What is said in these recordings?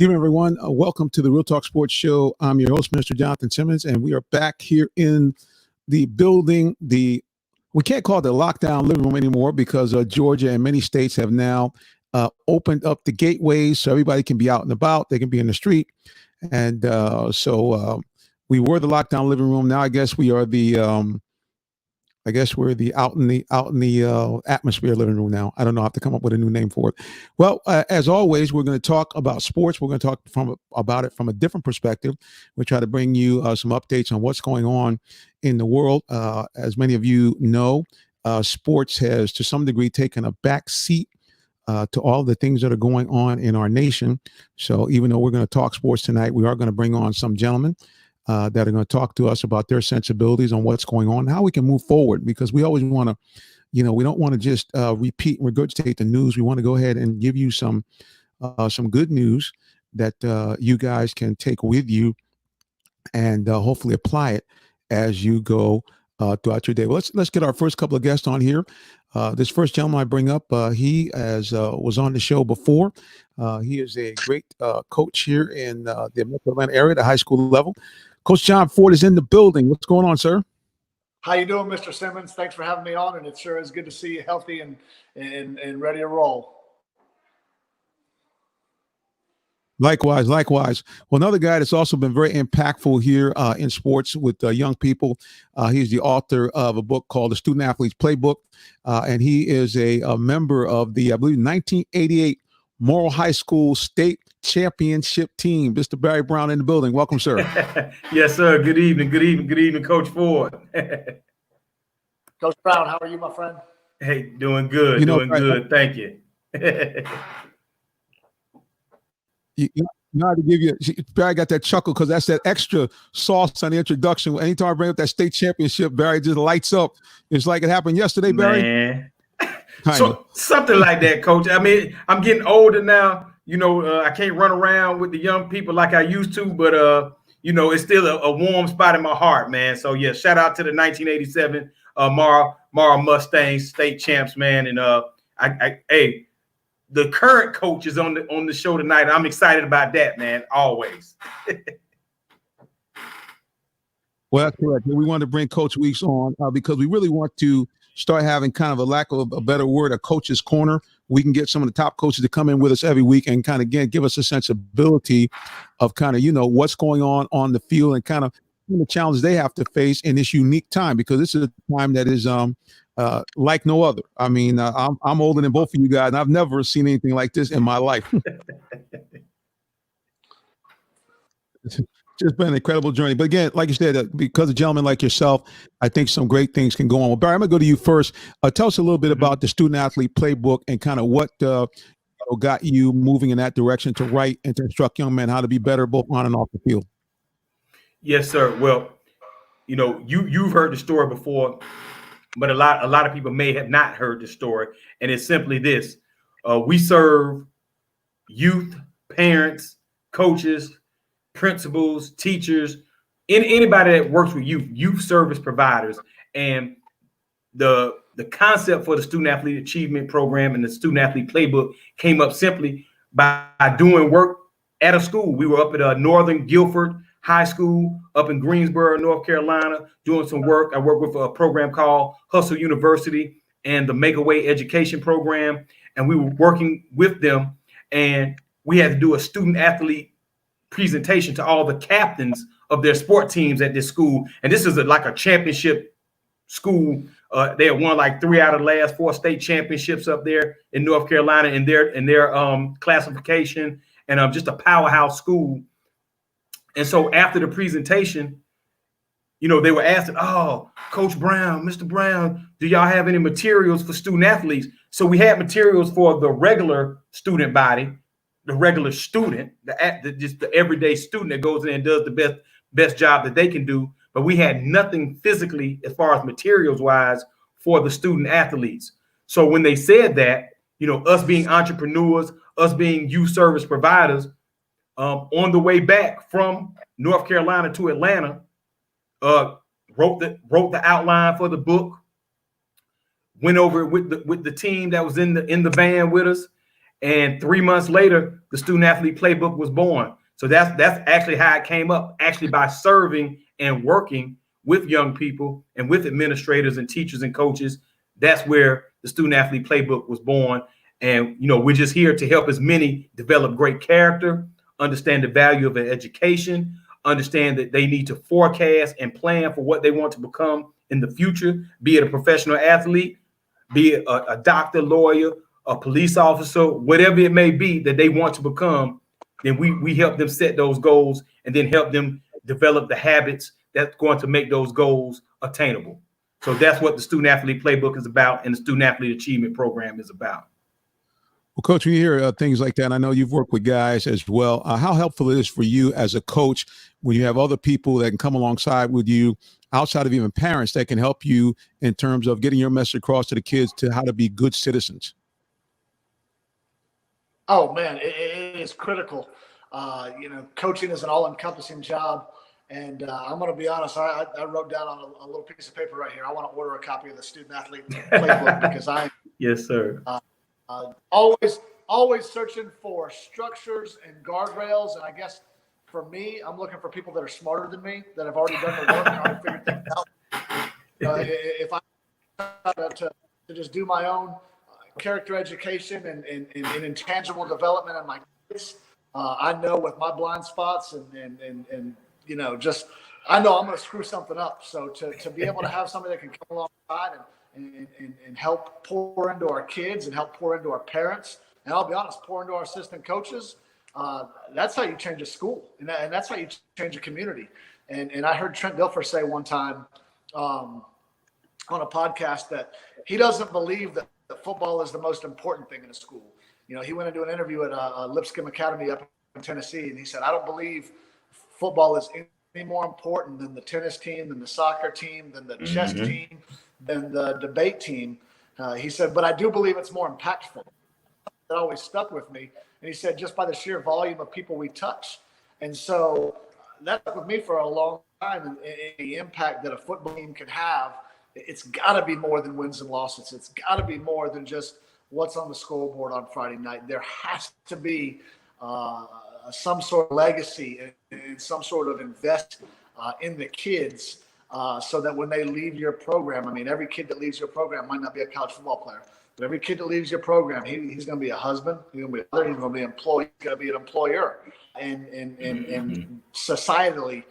Good evening, everyone. Welcome to the Real Talk Sports Show. I'm your host, Mr. Jonathan Simmons, and we are back here in the building. We can't call it the lockdown living room anymore because Georgia and many states have now opened up the gateways so everybody can be out and about. They can be in the street, and so we were the lockdown living room. Now I guess we are the we're the out in the atmosphere living room now. I don't know. I have to come up with a new name for it. Well, as always, we're going to talk about sports. We're going to talk about it from a different perspective. We try to bring you some updates on what's going on in the world. As many of you know, sports has to some degree taken a back seat to all the things that are going on in our nation. So even though we're going to talk sports tonight, we are going to bring on some gentlemen that are going to talk to us about their sensibilities on what's going on, how we can move forward, because we always want to, we don't want to just repeat and regurgitate the news. We want to go ahead and give you some good news that you guys can take with you and hopefully apply it as you go throughout your day. Well, let's get our first couple of guests on here. This first gentleman I bring up, he was on the show before. He is a great coach here in the Metro Atlanta area, the high school level. Coach John Ford is in the building. What's going on, sir? How you doing, Mr. Simmons? Thanks for having me on, and it sure is good to see you healthy and ready to roll. Likewise. Well, another guy that's also been very impactful here in sports with young people. He's the author of a book called The Student Athlete's Playbook, and he is a member of the, I believe, 1988 Morrill High School State Championship team. Mr. Barry Brown in the building. Welcome, sir. Yes, sir. Good evening, Coach Ford. Coach Brown, how are you, my friend? Hey, doing good. Good. Thank you. You know how to give you, Barry got that chuckle because that's that extra sauce on the introduction. Anytime I bring up that state championship, Barry just lights up. It's like it happened yesterday, Barry. Man. So something like that, Coach. I mean, I'm getting older now. I can't run around with the young people like I used to, but it's still a warm spot in my heart, man. So yeah, shout out to the 1987 Morrill Mustangs state champs, man. And hey, the current coach is on the show tonight. I'm excited about that, man. Always. Well, that's correct. We want to bring Coach Weeks on because we really want to start having kind of a lack of a better word, a coach's corner. We can get some of the top coaches to come in with us every week and kind of, again, give us a sensibility of kind of, what's going on the field and kind of the challenges they have to face in this unique time, because this is a time that is like no other. I mean, I'm older than both of you guys, and I've never seen anything like this in my life. It's been an incredible journey. But again, like you said, because of gentlemen like yourself, I think some great things can go on. Well, Barry, I'm going to go to you first. Tell us a little bit about the Student Athlete Playbook and kind of what got you moving in that direction to write and to instruct young men how to be better both on and off the field. Yes, sir. Well, you've heard the story before, but a lot of people may have not heard the story. And it's simply this. We serve youth, parents, coaches, principals, teachers, anybody that works with youth service providers. And the concept for the Student Athlete Achievement Program and the Student Athlete Playbook came up simply by doing work at a school. We were up at Northern Guilford High School up in Greensboro, North Carolina, doing some work. I work with a program called Hustle University and the Makeaway Education Program. And we were working with them, and we had to do a student athlete presentation to all the captains of their sport teams at this school. And this is like a championship school. They had won like 3 out of the last 4 state championships up there in North Carolina in their classification, and just a powerhouse school. And so after the presentation, they were asking, "Oh, Coach Brown, Mr. Brown, do y'all have any materials for student athletes?" So we had materials for the regular student body, the regular student, just the everyday student that goes in and does the best job that they can do. But we had nothing physically as far as materials wise for the student athletes. So when they said that, us being entrepreneurs, us being youth service providers, on the way back from North Carolina to Atlanta, wrote the outline for the book, went over it with the team that was in the van with us, And 3 months later, the student athlete playbook was born. So that's actually how it came up, actually by serving and working with young people and with administrators and teachers and coaches. That's where the student athlete playbook was born. And, we're just here to help as many develop great character, understand the value of an education, understand that they need to forecast and plan for what they want to become in the future, be it a professional athlete, be it a doctor, lawyer, a police officer, whatever it may be that they want to become. Then we help them set those goals and then help them develop the habits that's going to make those goals attainable. So that's what the student athlete playbook is about, and the student athlete achievement program is about. Well, Coach, we hear things like that. And I know you've worked with guys as well. How helpful it is for you as a coach when you have other people that can come alongside with you outside of even parents that can help you in terms of getting your message across to the kids to how to be good citizens? Oh man, it is critical. Coaching is an all-encompassing job, and I'm going to be honest. I wrote down on a little piece of paper right here. I want to order a copy of the student athlete playbook because Yes, sir. Always searching for structures and guardrails. And I guess for me, I'm looking for people that are smarter than me, that have already done the work, already figured things out. If I try to just do my own character education and intangible development in my kids, I know with my blind spots and I know I'm going to screw something up. So to be able to have somebody that can come alongside and help pour into our kids and help pour into our parents, and I'll be honest, pour into our assistant coaches, that's how you change a school, and that's how you change a community. And I heard Trent Dilfer say one time on a podcast that he doesn't believe that football is the most important thing in a school. He went into an interview at Lipscomb Academy up in Tennessee, and he said, I don't believe football is any more important than the tennis team, than the soccer team, than the chess team, than the debate team. He said, but I do believe it's more impactful. That always stuck with me. And he said, just by the sheer volume of people we touch. And so that stuck with me for a long time. And the impact that a football team can have, it's got to be more than wins and losses. It's got to be more than just what's on the scoreboard on Friday night. There has to be some sort of legacy and some sort of invest in the kids so that when they leave your program, I mean, every kid that leaves your program might not be a college football player, but every kid that leaves your program, he's going to be a husband, he's going to be a mother, he's going to be an employee, he's going to be an employer. And societally,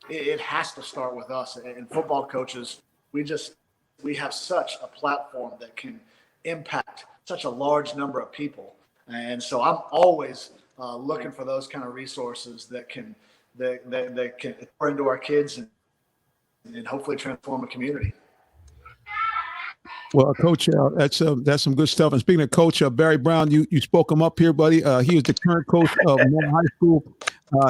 it has to start with us. And football coaches, we have such a platform that can impact such a large number of people. And so I'm always looking for those kind of resources that can pour into our kids and hopefully transform a community. Well, Coach, that's some good stuff. And speaking of Coach Barry Brown, you spoke him up here, buddy. He is the current coach of Moore High School,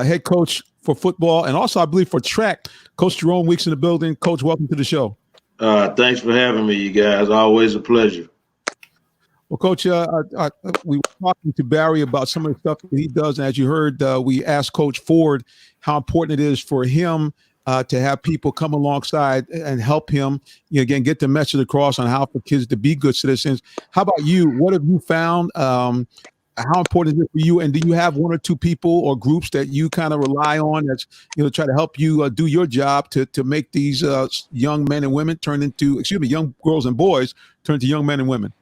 head coach for football, and also I believe for track. Coach Jerome Weeks in the building. Coach, welcome to the show. Thanks for having me, you guys. Always a pleasure. Well, Coach, we were talking to Barry about some of the stuff that he does. And as you heard, we asked Coach Ford how important it is for him to have people come alongside and help him, again, get the message across on how for kids to be good citizens. How about you? What have you found? How important is it for you? And do you have one or two people or groups that you kind of rely on that's, try to help you do your job to make these young men and women young girls and boys turn into young men and women?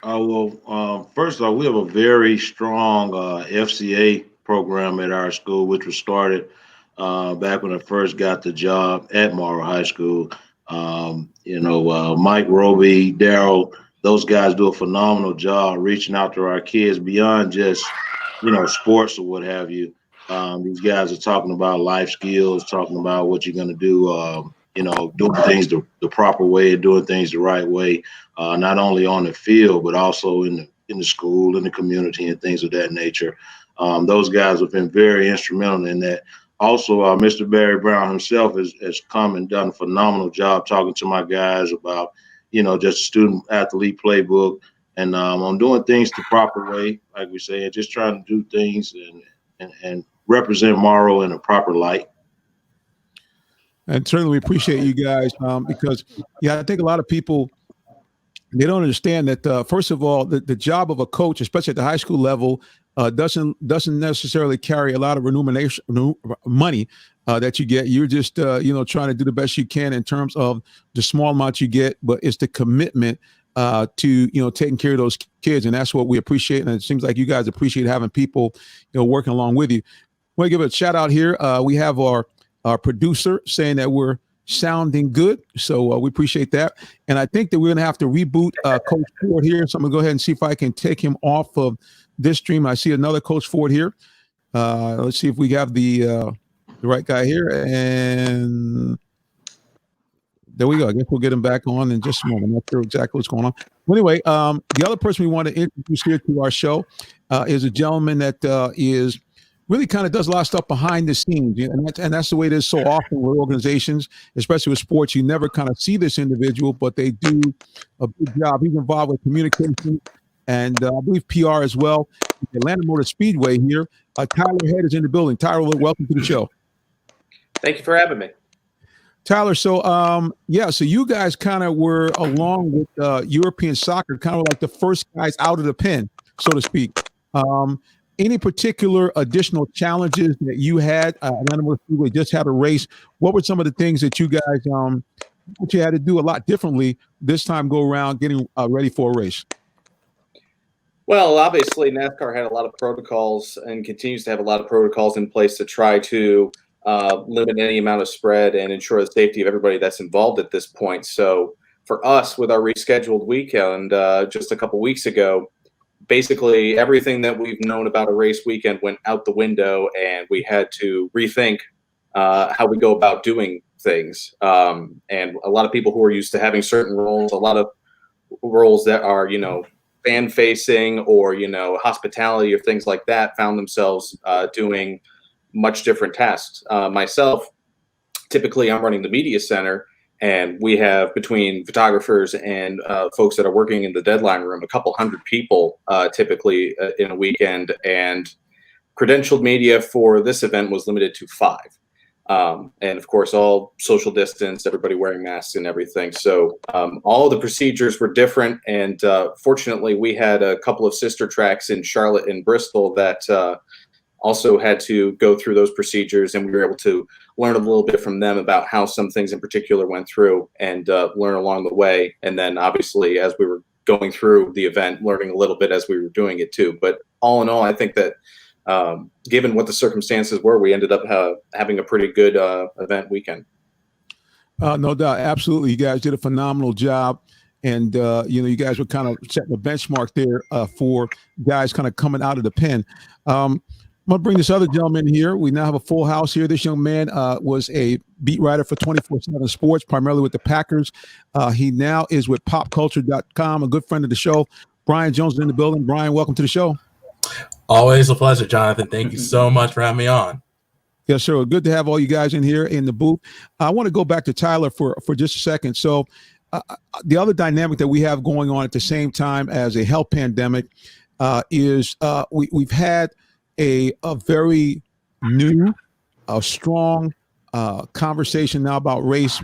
First of all, we have a very strong FCA program at our school, which was started back when I first got the job at Morrow High School. Mike Roby, Daryl, those guys do a phenomenal job reaching out to our kids beyond just, sports or what have you. These guys are talking about life skills, talking about what you're going to do, doing things the proper way, doing things the right way, not only on the field, but also in the school, in the community, and things of that nature. Those guys have been very instrumental in that. Also, Mr. Barry Brown himself has come and done a phenomenal job talking to my guys about, just student athlete playbook, and I'm doing things the proper way, like we say, and just trying to do things and represent Morrow in a proper light. And certainly we appreciate you guys because, I think a lot of people They don't understand that, first of all, the job of a coach, especially at the high school level, doesn't necessarily carry a lot of remuneration, money that you get. You're just, trying to do the best you can in terms of the small amount you get, but it's the commitment to, taking care of those kids. And that's what we appreciate. And it seems like you guys appreciate having people, working along with you. I want to give a shout out here. We have our producer saying that we're sounding good. So we appreciate that. And I think that we're going to have to reboot Coach Ford here. So I'm going to go ahead and see if I can take him off of this stream. I see another Coach Ford here. Let's see if we have the right guy here. And there we go. I guess we'll get him back on in just a moment. I'm not sure exactly what's going on. Well, anyway, the other person we want to introduce here to our show is a gentleman that is really kind of does a lot of stuff behind the scenes. And that's the way it is so often with organizations, especially with sports. You never kind of see this individual, but they do a good job. He's involved with communication and I believe PR as well. Atlanta Motor Speedway here. Tyler Head is in the building. Tyler, welcome to the show. Thank you for having me. Tyler, so so you guys kind of were along with European soccer, kind of like the first guys out of the pen, so to speak. Any particular additional challenges that you had? Atlanta Motor Speedway just had a race. What were some of the things that you guys what you had to do a lot differently this time go around getting ready for a race? Well, obviously NASCAR had a lot of protocols and continues to have a lot of protocols in place to try to limit any amount of spread and ensure the safety of everybody that's involved at this point. So for us, with our rescheduled weekend just a couple weeks ago, basically everything that we've known about a race weekend went out the window, and we had to rethink how we go about doing things. And a lot of people who are used to having certain roles, a lot of roles that are, fan facing or, hospitality or things like that, found themselves doing much different tasks. Myself, typically I'm running the media center, and we have, between photographers and folks that are working in the deadline room, a couple hundred people typically in a weekend. And credentialed media for this event was limited to 5. And of course, all social distance, everybody wearing masks and everything. So all of the procedures were different. And fortunately, we had a couple of sister tracks in Charlotte and Bristol that also had to go through those procedures, and we were able to learn a little bit from them about how some things in particular went through and learn along the way. And then obviously, as we were going through the event, learning a little bit as we were doing it too. But all in all, I think that given what the circumstances were, we ended up having a pretty good event weekend. No doubt. Absolutely. You guys did a phenomenal job. And, you guys were kind of setting a benchmark there for guys kind of coming out of the pen. I'm going to bring this other gentleman here. We now have a full house here. This young man was a beat writer for 24/7 Sports, primarily with the Packers. He now is with popculture.com, a good friend of the show. Brian Jones is in the building. Brian, welcome to the show. Always a pleasure, Jonathan. Thank you so much for having me on. Yes, sir. Good to have all you guys in here in the booth. I want to go back to Tyler for just a second. So the other dynamic that we have going on at the same time as a health pandemic is we've had a very new, strong conversation now about race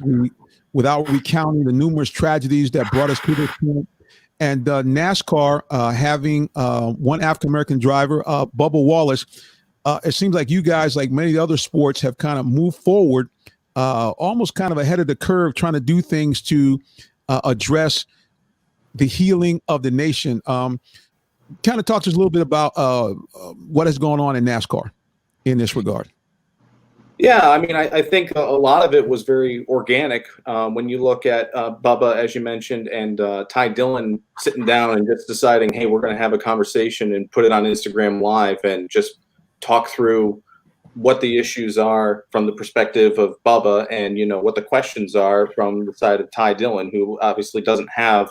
without recounting the numerous tragedies that brought us to this point. And NASCAR having one African-American driver, Bubba Wallace, it seems like you guys, like many other sports, have kind of moved forward almost kind of ahead of the curve, trying to do things to address the healing of the nation. Kind of talk to us a little bit about what is going on in NASCAR in this regard. Yeah, I mean, I think a lot of it was very organic. When you look at Bubba, as you mentioned, and Ty Dillon sitting down and just deciding, hey, we're going to have a conversation and put it on Instagram Live and just talk through what the issues are from the perspective of Bubba, and what the questions are from the side of Ty Dillon, who obviously doesn't have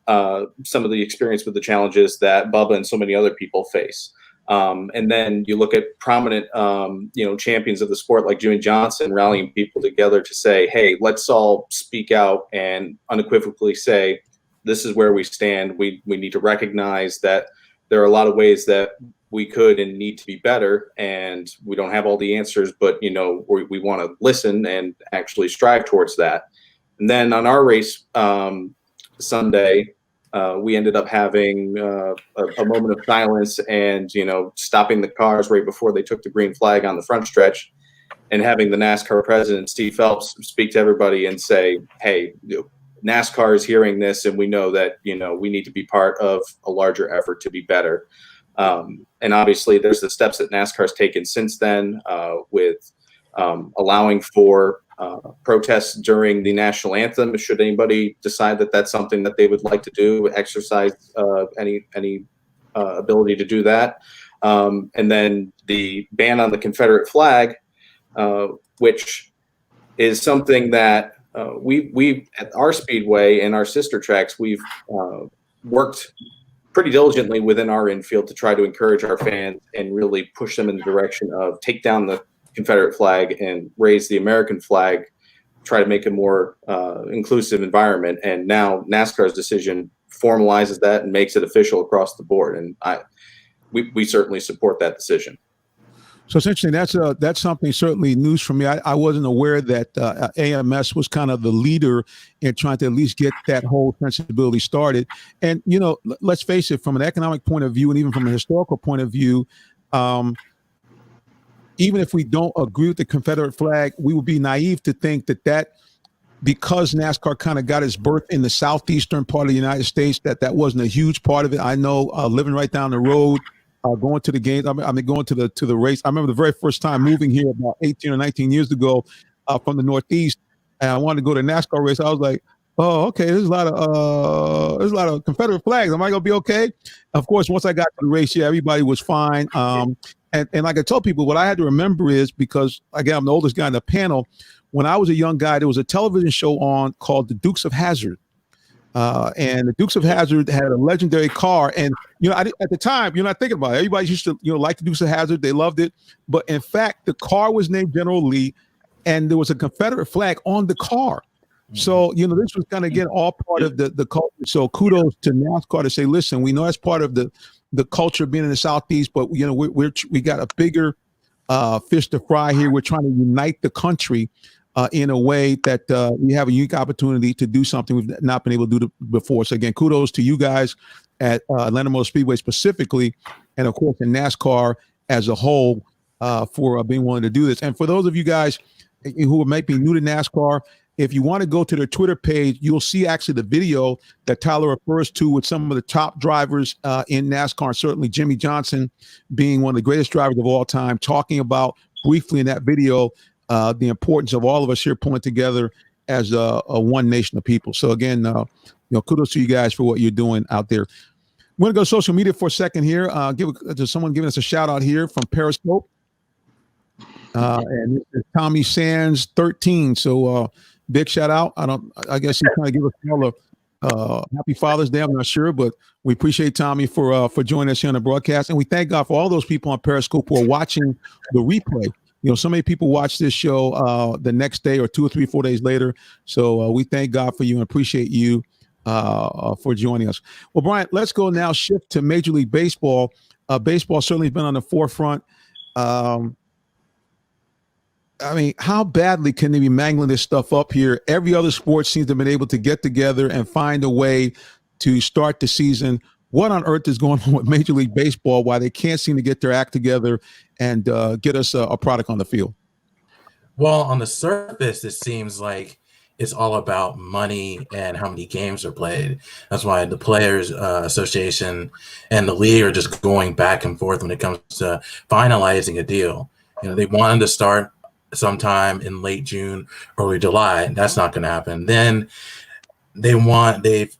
some of the experience with the challenges that Bubba and so many other people face. And then you look at prominent, champions of the sport like Jimmy Johnson rallying people together to say, hey, let's all speak out and unequivocally say, this is where we stand. We need to recognize that there are a lot of ways that we could and need to be better, and we don't have all the answers, but, we want to listen and actually strive towards that. And then on our race Sunday, we ended up having a moment of silence and, stopping the cars right before they took the green flag on the front stretch, and having the NASCAR president, Steve Phelps, speak to everybody and say, hey, NASCAR is hearing this, and we know that, we need to be part of a larger effort to be better. And obviously there's the steps that NASCAR has taken since then, with allowing for protests during the national anthem. Should anybody decide that that's something that they would like to do, exercise any ability to do that. And then the ban on the Confederate flag, which is something that we at our speedway and our sister tracks, we've worked pretty diligently within our infield to try to encourage our fans and really push them in the direction of take down the Confederate flag and raise the American flag, try to make a more inclusive environment. And now NASCAR's decision formalizes that and makes it official across the board. And we certainly support that decision. So it's interesting. That's something certainly news for me. I wasn't aware that AMS was kind of the leader in trying to at least get that whole sensibility started. And, let's face it, from an economic point of view and even from a historical point of view, even if we don't agree with the Confederate flag, we would be naive to think that because NASCAR kind of got its birth in the southeastern part of the United States, that wasn't a huge part of it. I know living right down the road, going to the games, I mean going to the race. I remember the very first time moving here about 18 or 19 years ago from the Northeast, and I wanted to go to a NASCAR race. I was like, oh, okay, there's a lot of Confederate flags. Am I gonna be okay? Of course, once I got to the race, yeah, everybody was fine. And like I tell people, what I had to remember is, because again, I'm the oldest guy in the panel. When I was a young guy, there was a television show on called The Dukes of Hazzard. And the Dukes of Hazzard had a legendary car. And, at the time, you're not thinking about it. Everybody used to, like the Dukes of Hazzard. They loved it. But in fact, the car was named General Lee, and there was a Confederate flag on the car. So, this was kind of, again, all part of the culture. So kudos to NASCAR to say, listen, we know that's part of the culture of being in the Southeast, but, we got a bigger fish to fry here. We're trying to unite the country in a way that we have a unique opportunity to do something we've not been able to do before. So again, kudos to you guys at Atlanta Motor Speedway specifically, and of course in NASCAR as a whole for being willing to do this. And for those of you guys who might be new to NASCAR, if you want to go to their Twitter page, you'll see actually the video that Tyler refers to with some of the top drivers in NASCAR, and certainly Jimmy Johnson being one of the greatest drivers of all time, talking about briefly in that video the importance of all of us here pulling together as a one nation of people. So again, kudos to you guys for what you're doing out there. We're going to go social media for a second here. To someone giving us a shout out here from Periscope. And this is Tommy Sands 13. So big shout out. I guess he's trying to give us all a happy Father's Day. I'm not sure, but we appreciate Tommy for joining us here on the broadcast. And we thank God for all those people on Periscope who are watching the replay. So many people watch this show the next day or 2 or 3, 4 days later. So we thank God for you and appreciate you for joining us. Well, Brian, let's go now shift to Major League Baseball. Baseball certainly has been on the forefront. I mean, how badly can they be mangling this stuff up here? Every other sport seems to have been able to get together and find a way to start the season. What on earth is going on with Major League Baseball? Why they can't seem to get their act together and get us a product on the field? Well, on the surface, it seems like it's all about money and how many games are played. That's why the Players Association and the league are just going back and forth when it comes to finalizing a deal. They wanted to start sometime in late June, early July. That's not going to happen. Then they've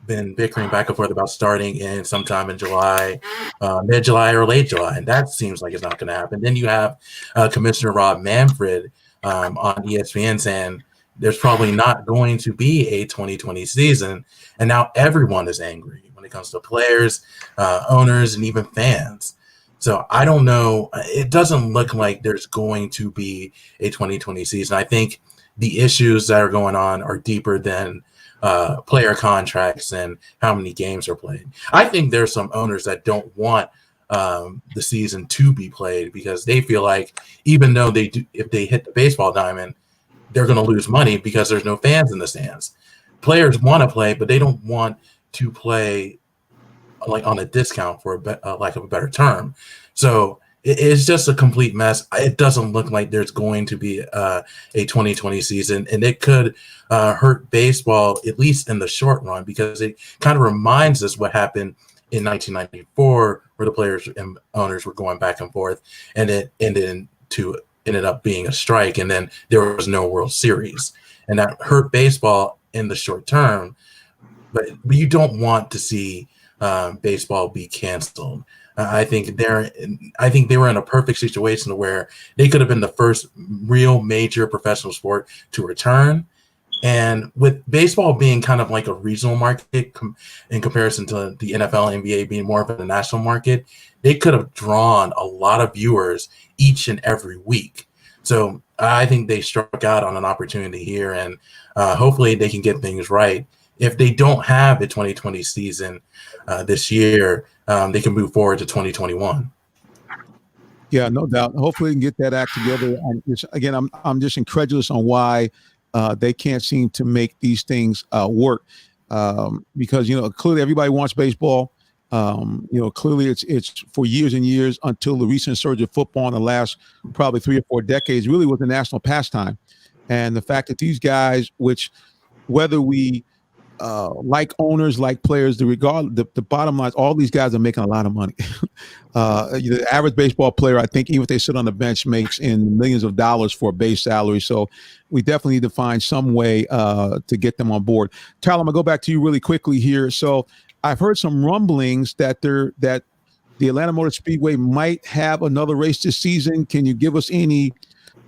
been bickering back and forth about starting in sometime in July, mid-July or late July, and that seems like it's not going to happen. Then you have Commissioner Rob Manfred on ESPN saying there's probably not going to be a 2020 season, and now everyone is angry when it comes to players, owners, and even fans. So I don't know. It doesn't look like there's going to be a 2020 season. I think the issues that are going on are deeper than player contracts and how many games are played. I think there's some owners that don't want the season to be played because they feel like even though if they hit the baseball diamond, they're going to lose money because there's no fans in the stands. Players want to play, but they don't want to play like on a discount for lack of a better term. So it's just a complete mess. It doesn't look like there's going to be a 2020 season, and it could hurt baseball, at least in the short run, because it kind of reminds us what happened in 1994, where the players and owners were going back and forth, and it ended up being a strike, and then there was no World Series, and that hurt baseball in the short term. But you don't want to see baseball be canceled. I think they were in a perfect situation where they could have been the first real major professional sport to return. And with baseball being kind of like a regional market in comparison to the NFL and NBA being more of a national market, they could have drawn a lot of viewers each and every week. So I think they struck out on an opportunity here, and hopefully they can get things right. If they don't have a 2020 season this year, they can move forward to 2021. Yeah, no doubt. Hopefully, we can get that act together. I'm just incredulous on why they can't seem to make these things work. Because clearly everybody wants baseball. Clearly it's for years and years until the recent surge of football in the last probably 3 or 4 decades really was a national pastime. And the fact that these guys, which whether we like owners, like players, the bottom line is all these guys are making a lot of money. The average baseball player, I think, even if they sit on the bench, makes in millions of dollars for a base salary. So we definitely need to find some way to get them on board. Tyler, I'm gonna go back to you really quickly here. So I've heard some rumblings that the Atlanta Motor Speedway might have another race this season. Can you give us any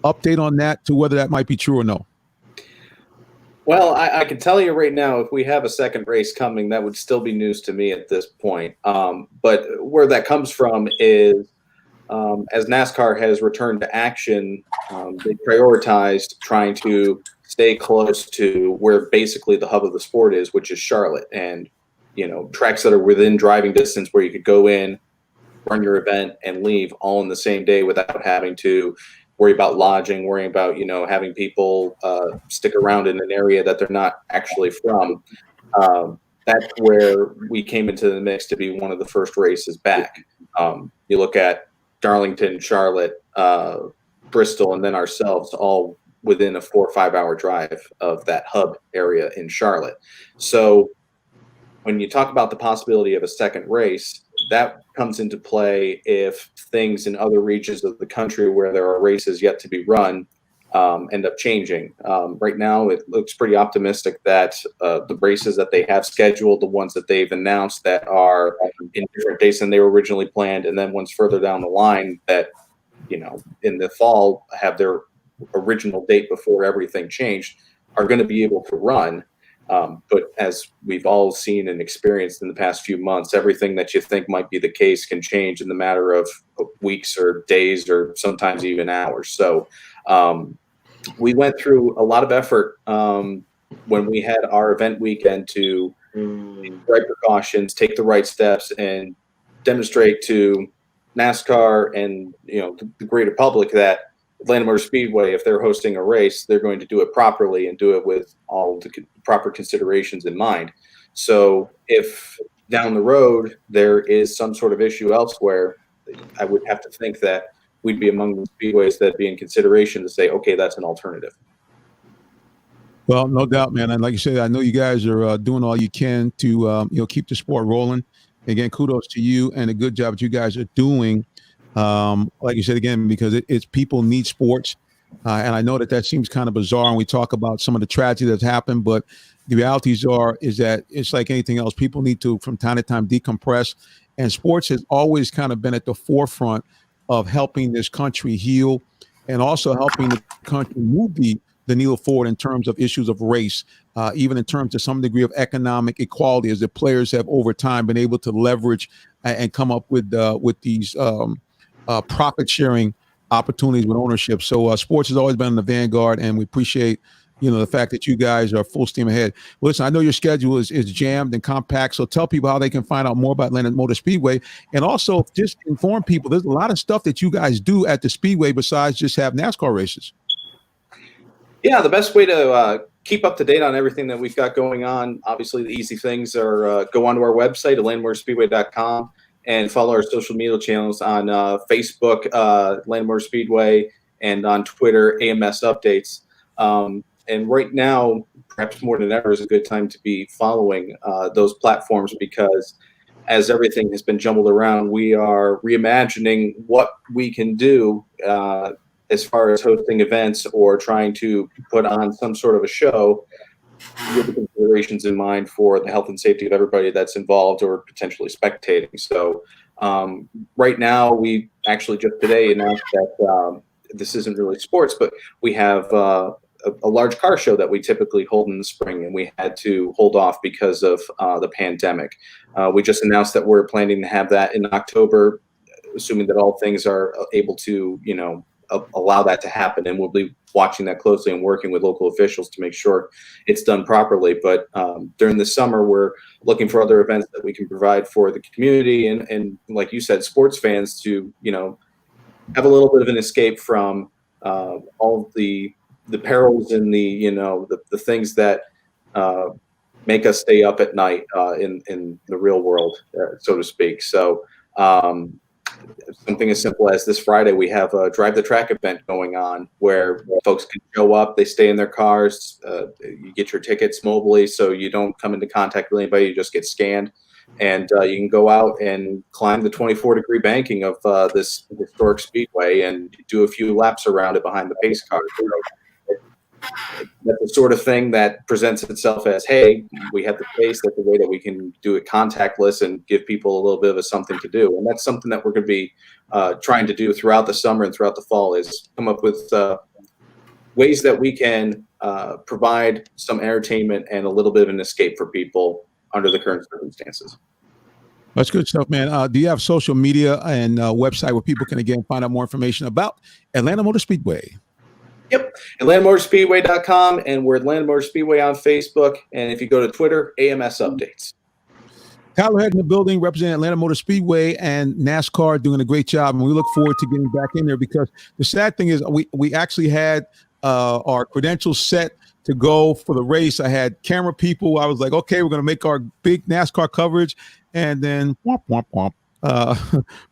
update on that, to whether that might be true or no? Well, I can tell you right now, if we have a second race coming, that would still be news to me at this point. But where that comes from is, as NASCAR has returned to action, they prioritized trying to stay close to where basically the hub of the sport is, which is Charlotte. And, tracks that are within driving distance where you could go in, run your event, and leave all in the same day without having to worry about lodging, worrying about, having people stick around in an area that they're not actually from. That's where we came into the mix to be one of the first races back. You look at Darlington, Charlotte, Bristol, and then ourselves, all within a 4 or 5 hour drive of that hub area in Charlotte. So when you talk about the possibility of a second race, that comes into play if things in other regions of the country where there are races yet to be run end up changing. Right now, it looks pretty optimistic that the races that they have scheduled, the ones that they've announced that are in different dates than they were originally planned, and then ones further down the line that, in the fall have their original date before everything changed, are going to be able to run. But as we've all seen and experienced in the past few months, everything that you think might be the case can change in the matter of weeks or days or sometimes even hours. So we went through a lot of effort when we had our event weekend to take the right precautions, take the right steps, and demonstrate to NASCAR and the greater public that Atlanta Motor Speedway, if they're hosting a race, they're going to do it properly and do it with all the proper considerations in mind. So if down the road there is some sort of issue elsewhere, I would have to think that we'd be among the speedways that be in consideration to say, okay, that's an alternative. Well, no doubt, man. And like you said, I know you guys are doing all you can to keep the sport rolling. Again, kudos to you and a good job that you guys are doing. Like you said, again, because it's people need sports. And I know that seems kind of bizarre when we talk about some of the tragedy that's happened, but the realities is that it's like anything else. People need to, from time to time, decompress. And sports has always kind of been at the forefront of helping this country heal and also helping the country move the needle forward in terms of issues of race, even in terms of some degree of economic equality, as the players have over time been able to leverage and come up with these profit sharing opportunities with ownership. So sports has always been in the vanguard, and we appreciate the fact that you guys are full steam ahead. Well, listen, I know your schedule is jammed and compact, so tell people how they can find out more about Atlanta Motor Speedway, and also just inform people there's a lot of stuff that you guys do at the Speedway besides just have NASCAR races. Yeah, the best way to keep up to date on everything that we've got going on, obviously the easy things are go onto our website, landmotorspeedway.com, and follow our social media channels on Facebook, Landmotor Speedway, and on Twitter, AMS Updates. And right now, perhaps more than ever, is a good time to be following those platforms, because as everything has been jumbled around, we are reimagining what we can do as far as hosting events or trying to put on some sort of a show with the considerations in mind for the health and safety of everybody that's involved or potentially spectating. So right now, we actually just today announced that this isn't really sports, but we have a large car show that we typically hold in the spring, and we had to hold off because of the pandemic. We just announced that we're planning to have that in October, assuming that all things are able to, allow that to happen. And we'll be watching that closely and working with local officials to make sure it's done properly. But during the summer, we're looking for other events that we can provide for the community and like you said, sports fans to, have a little bit of an escape from all of the perils and the things that make us stay up at night in the real world, so to speak. So something as simple as this Friday, we have a Drive the Track event going on where folks can show up, they stay in their cars, you get your tickets mobilely, so you don't come into contact with anybody, you just get scanned. And you can go out and climb the 24-degree banking of this historic speedway and do a few laps around it behind the pace cars. That's the sort of thing that presents itself as, hey, we have the space, that's the way that we can do it contactless and give people a little bit of something to do. And that's something that we're going to be trying to do throughout the summer and throughout the fall, is come up with ways that we can provide some entertainment and a little bit of an escape for people under the current circumstances. That's good stuff, man. Do you have social media and website where people can, again, find out more information about Atlanta Motor Speedway? Yep, AtlantaMotorspeedway.com, and we're Atlanta Motor Speedway on Facebook. And if you go to Twitter, AMS Updates. Tyler Head in the building, representing Atlanta Motor Speedway and NASCAR, doing a great job. And we look forward to getting back in there, because the sad thing is we actually had our credentials set to go for the race. I had camera people. I was like, okay, we're going to make our big NASCAR coverage. And then womp, womp, womp.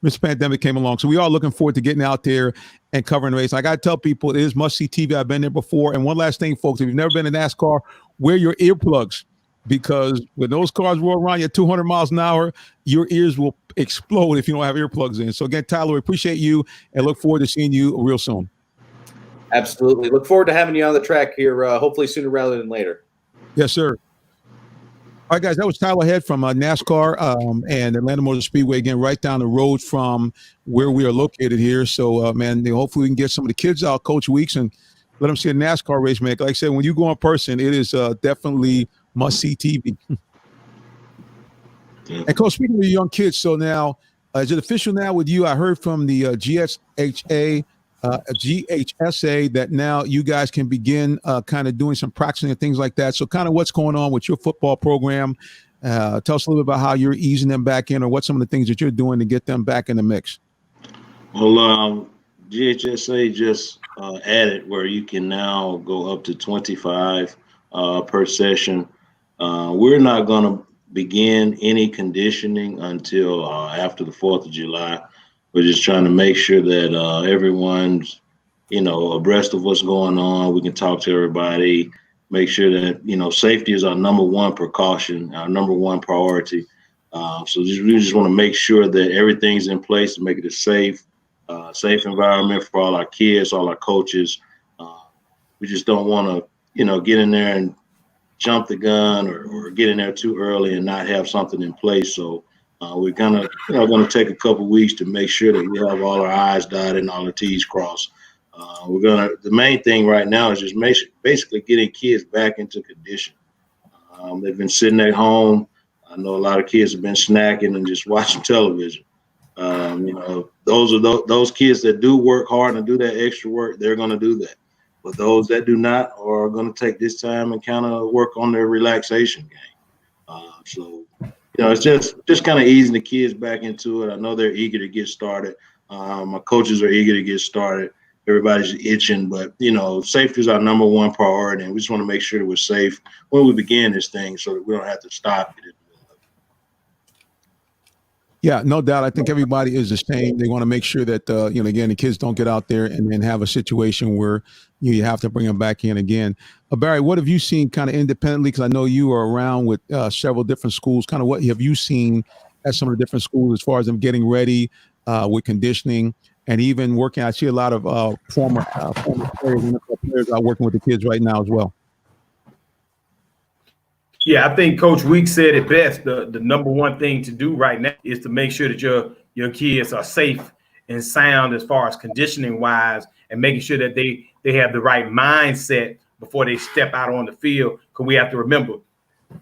This pandemic came along. So we are looking forward to getting out there and covering the race. I got to tell people, it is must-see TV. I've been there before. And one last thing, folks, if you've never been to NASCAR, wear your earplugs, because when those cars roll around you at 200 miles an hour, your ears will explode if you don't have earplugs in. So again, Tyler, we appreciate you and look forward to seeing you real soon. Absolutely. Look forward to having you on the track here, hopefully sooner rather than later. Yes, sir. All right, guys, that was Tyler Head from NASCAR and Atlanta Motor Speedway, again, right down the road from where we are located here. So, man, hopefully we can get some of the kids out, Coach Weeks, and let them see a NASCAR race, man. Like I said, when you go in person, it is definitely must-see TV. And, Coach, speaking of young kids, so now, is it official now with you? I heard from the GHSA that now you guys can begin kind of doing some practicing and things like that. So kind of what's going on with your football program? Tell us a little bit about how you're easing them back in, or what some of the things that you're doing to get them back in the mix. Well, GHSA just added where you can now go up to 25 per session. We're not going to begin any conditioning until after the 4th of July. We're just trying to make sure that everyone's, abreast of what's going on. We can talk to everybody, make sure that, safety is our number one precaution, our number one priority. So we just want to make sure that everything's in place to make it a safe environment for all our kids, all our coaches. We just don't want to, get in there and jump the gun or get in there too early and not have something in place. So we're kind of, going to take a couple weeks to make sure that we have all our I's dotted and all our T's crossed. The main thing right now is just basically getting kids back into condition. They've been sitting at home. I know a lot of kids have been snacking and just watching television. Those kids that do work hard and do that extra work, they're going to do that. But those that do not are going to take this time and kind of work on their relaxation game. It's just kind of easing the kids back into it. I know they're eager to get started. My coaches are eager to get started. everybody's itching, but safety is our number one priority, and we just want to make sure that we're safe when we begin this thing, so that we don't have to stop it. Yeah, no doubt. I think everybody is the same. They want to make sure that, again, the kids don't get out there and then have a situation where you have to bring them back in again. Barry, what have you seen kind of independently? Because I know you are around with several different schools. Kind of what have you seen at some of the different schools as far as them getting ready with conditioning and even working? I see a lot of former players and players out working with the kids right now as well. Yeah, I think Coach Weeks said it best. The number one thing to do right now is to make sure that your kids are safe and sound as far as conditioning wise, and making sure that they have the right mindset before they step out on the field. Because we have to remember,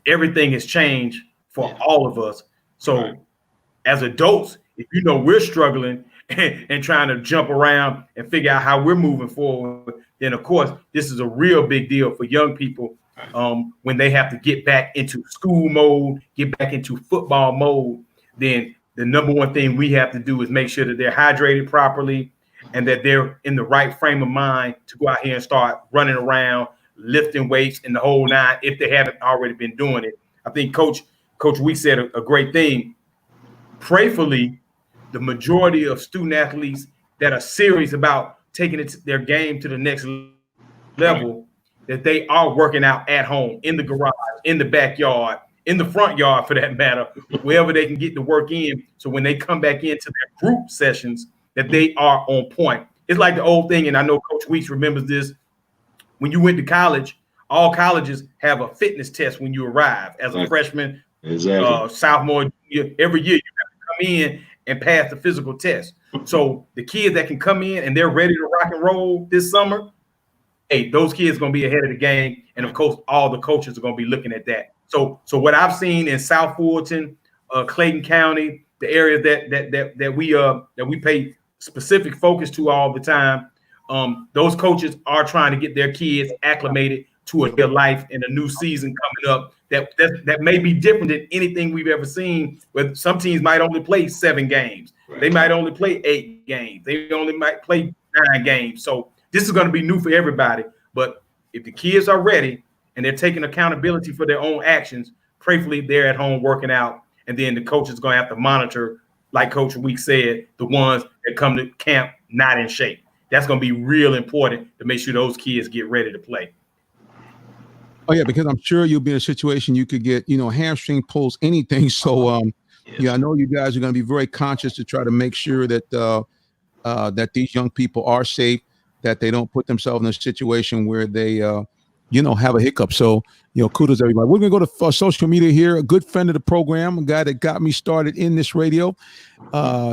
everything has changed for all of us. So as adults, if we're struggling and trying to jump around and figure out how we're moving forward, then of course this is a real big deal for young people. When they have to get back into school mode, get back into football mode, then the number one thing we have to do is make sure that they're hydrated properly and that they're in the right frame of mind to go out here and start running around, lifting weights and the whole nine, if they haven't already been doing it. I think Coach Weeks said a great thing. Prayerfully, the majority of student athletes that are serious about taking their game to the next level, that they are working out at home, in the garage, in the backyard, in the front yard for that matter, wherever they can get the work in. So when they come back into their group sessions, that they are on point. It's like the old thing, and I know Coach Weeks remembers this. When you went to college, all colleges have a fitness test when you arrive as a freshman, sophomore, junior. Every year you have to come in and pass the physical test. So the kids that can come in and they're ready to rock and roll this summer, hey, those kids are going to be ahead of the game. And of course, all the coaches are going to be looking at that. So what I've seen in South Fulton, Clayton County, the area that we pay specific focus to all the time, those coaches are trying to get their kids acclimated to a life and a new season coming up that may be different than anything we've ever seen. Where some teams might only play 7 games, they might only play 8 games, they only might play 9 games. So this is going to be new for everybody. But if the kids are ready and they're taking accountability for their own actions, prayerfully they're at home working out, and then the coach is going to have to monitor, like Coach Weeks said, the ones that come to camp not in shape. That's going to be real important to make sure those kids get ready to play. Oh yeah, because I'm sure you'll be in a situation you could get, hamstring pulls, anything. So yeah, I know you guys are going to be very conscious to try to make sure that that these young people are safe, that they don't put themselves in a situation where they have a hiccup. So kudos everybody. We're gonna go to social media here. A good friend of the program, a guy that got me started in this radio.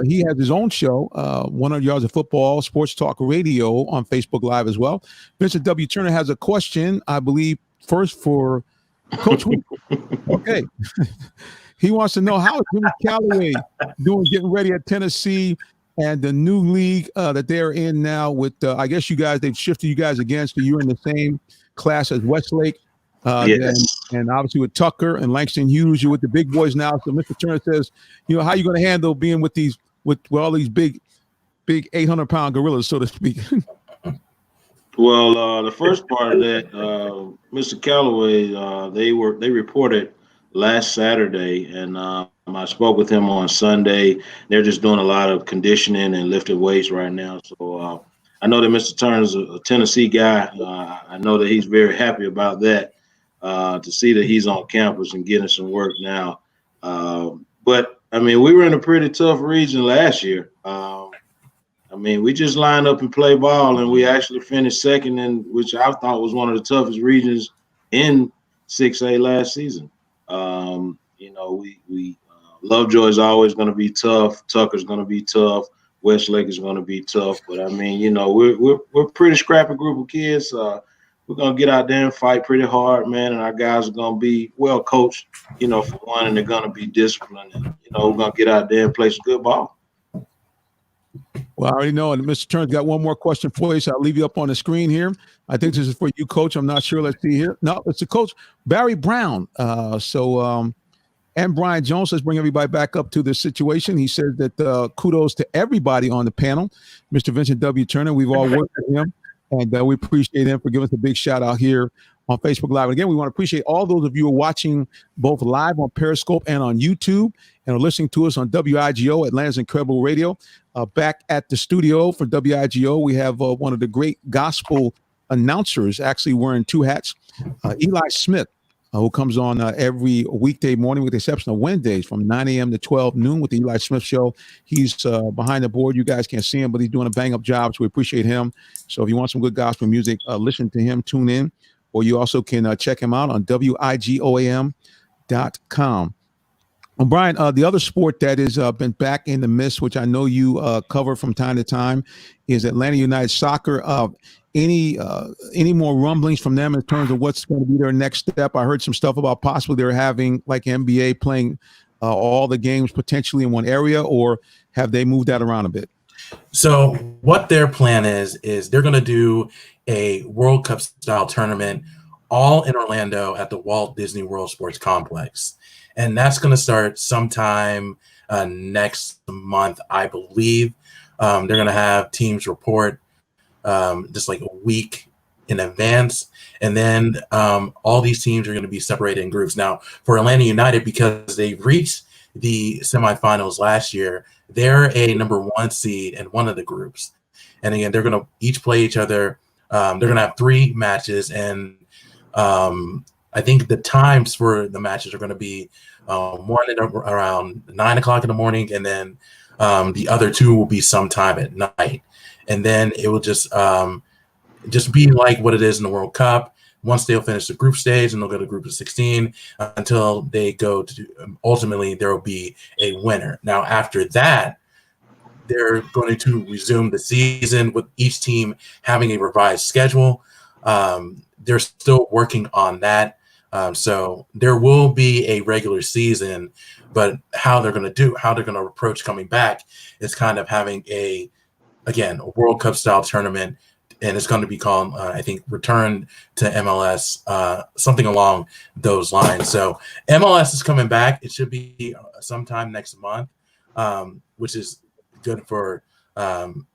He has his own show, 100 Yards of Football, Sports Talk Radio on Facebook Live as well. Mr. W. Turner has a question, I believe, first for Coach Weeks. Okay. He wants to know, how is Jimmy Callaway doing, getting ready at Tennessee and the new league that they're in now with, I guess they've shifted you guys again, so you're in the same class as Westlake. Yes. And obviously with Tucker and Langston Hughes, you're with the big boys now. So Mr. Turner says, how are you going to handle being with all these big 800-pound gorillas, so to speak? Well, the first part of that, Mr. Callaway, they reported last Saturday, and I spoke with him on Sunday. They're just doing a lot of conditioning and lifting weights right now. So I know that Mr. Turner's a Tennessee guy. I know that he's very happy about that, to see that he's on campus and getting some work now. But I mean, we were in a pretty tough region last year. We just lined up and play ball, and we actually finished second in, which I thought was one of the toughest regions in 6A last season. Lovejoy is always going to be tough. Tucker's going to be tough. Westlake is going to be tough. But we're a pretty scrappy group of kids. We're going to get out there and fight pretty hard, man. And our guys are going to be well coached, for one, and they're going to be disciplined. And, we're going to get out there and play some good ball. Well, I already know, and Mr. Turner's got one more question for you, so I'll leave you up on the screen here. I think this is for you, Coach. I'm not sure. Let's see here. No, it's the Coach, Barry Brown. And Brian Jones, let's bring everybody back up to the situation. He said that kudos to everybody on the panel. Mr. Vincent W. Turner, we've all worked with him, and we appreciate him for giving us a big shout out here on Facebook Live. And again, we want to appreciate all those of you who are watching both live on Periscope and on YouTube and are listening to us on WIGO, Atlanta's Incredible Radio. Back at the studio for WIGO, we have one of the great gospel announcers actually wearing two hats, Eli Smith, who comes on every weekday morning with the exception of Wednesdays from 9 a.m. to 12 noon with the Eli Smith Show. He's behind the board. You guys can't see him, but he's doing a bang-up job, so we appreciate him. So if you want some good gospel music, listen to him, tune in, or you also can check him out on WIGOAM.com. Well, Brian, the other sport that has been back in the mist, which I know you cover from time to time, is Atlanta United Soccer. Any more rumblings from them in terms of what's going to be their next step? I heard some stuff about possibly they're having like NBA playing all the games potentially in one area, or have they moved that around a bit? So what their plan is they're going to do a World Cup style tournament all in Orlando at the Walt Disney World Sports Complex. And that's going to start sometime next month, I believe. They're going to have teams report just like a week in advance. And then all these teams are going to be separated in groups. Now, for Atlanta United, because they reached the semifinals last year, they're a number 1 seed in one of the groups. And again, they're going to each play each other. They're going to have 3 matches. And I think the times for the matches are going to be one around 9 o'clock in the morning, and then the other 2 will be sometime at night. And then it will just be like what it is in the World Cup. Once they'll finish the group stage, and they'll go to group of 16 until they go to ultimately there will be a winner. Now after that, they're going to resume the season with each team having a revised schedule. They're still working on that. So there will be a regular season, but how they're going to approach coming back is kind of having a World Cup style tournament, and it's going to be called, I think, Return to MLS, something along those lines. So MLS is coming back. It should be sometime next month, which is good for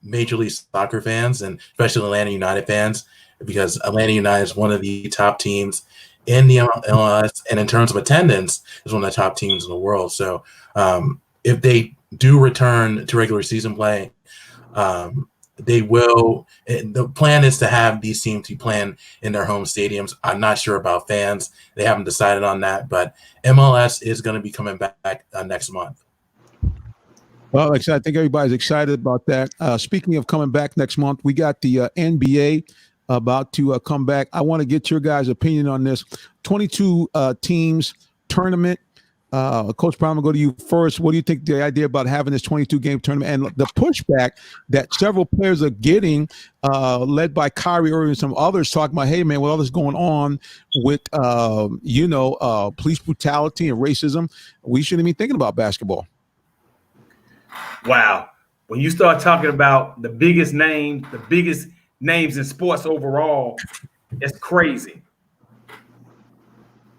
Major League Soccer fans and especially Atlanta United fans, because Atlanta United is one of the top teams in the MLS, and in terms of attendance, is one of the top teams in the world. So if they do return to regular season play, they will. The plan is to have these teams be playing in their home stadiums. I'm not sure about fans; they haven't decided on that. But MLS is going to be coming back next month. Well, like I said, I think everybody's excited about that. Speaking of coming back next month, we got the NBA about to come back. I want to get your guys' opinion on this 22 teams tournament. Coach Brown, I'll go to you first. What do you think the idea about having this 22 game tournament and the pushback that several players are getting, led by Kyrie Irving and some others, talking about, hey man, with all this going on with police brutality and racism, we shouldn't be thinking about basketball. Wow. When you start talking about the biggest names in sports overall, it's crazy.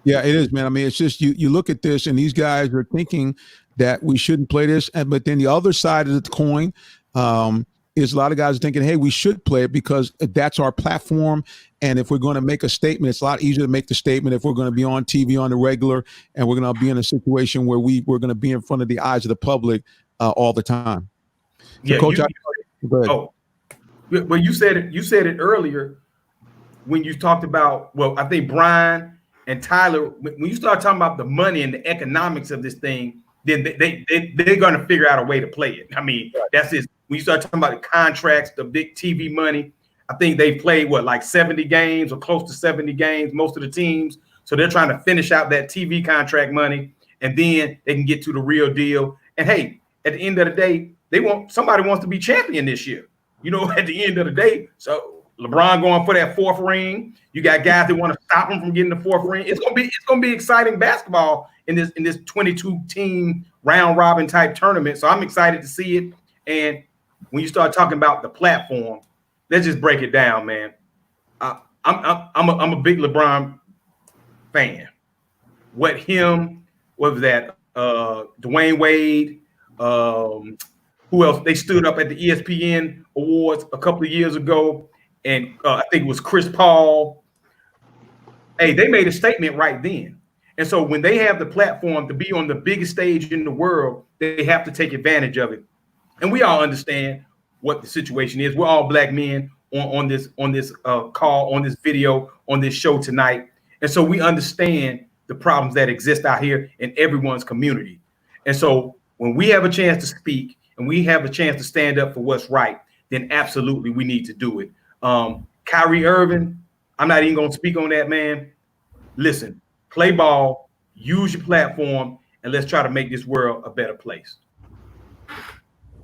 Yeah, it is, man. I mean, it's just you look at this and these guys are thinking that we shouldn't play this. But then the other side of the coin is a lot of guys are thinking, hey, we should play it because that's our platform. And if we're going to make a statement, it's a lot easier to make the statement if we're going to be on TV on the regular and we're going to be in a situation where we're going to be in front of the eyes of the public all the time. So, yeah, Coach, go ahead. Well, you said it earlier when you talked about, well, I think Brian and Tyler, when you start talking about the money and the economics of this thing, then they're going to figure out a way to play it. I mean, that's it. When you start talking about the contracts, the big TV money, I think they played like 70 games or close to 70 games, most of the teams. So they're trying to finish out that TV contract money, and then they can get to the real deal. And hey, at the end of the day, somebody wants to be champion this year. At the end of the day, so LeBron going for that 4th ring. You got guys that want to stop him from getting the 4th ring. It's gonna be exciting basketball in this 22 team round robin type tournament. So I'm excited to see it. And when you start talking about the platform, let's just break it down, man. I'm a big LeBron fan. What him what was that? Dwayne Wade. Who else? They stood up at the ESPN Awards a couple of years ago, and I think it was Chris Paul. Hey, they made a statement right then. And so when they have the platform to be on the biggest stage in the world, they have to take advantage of it. And we all understand what the situation is. We're all black men on this call, on this video, on this show tonight. And so we understand the problems that exist out here in everyone's community. And so when we have a chance to speak and we have a chance to stand up for what's right, then absolutely we need to do it. Kyrie Irving, I'm not even going to speak on that, man. Listen, play ball, use your platform, and let's try to make this world a better place.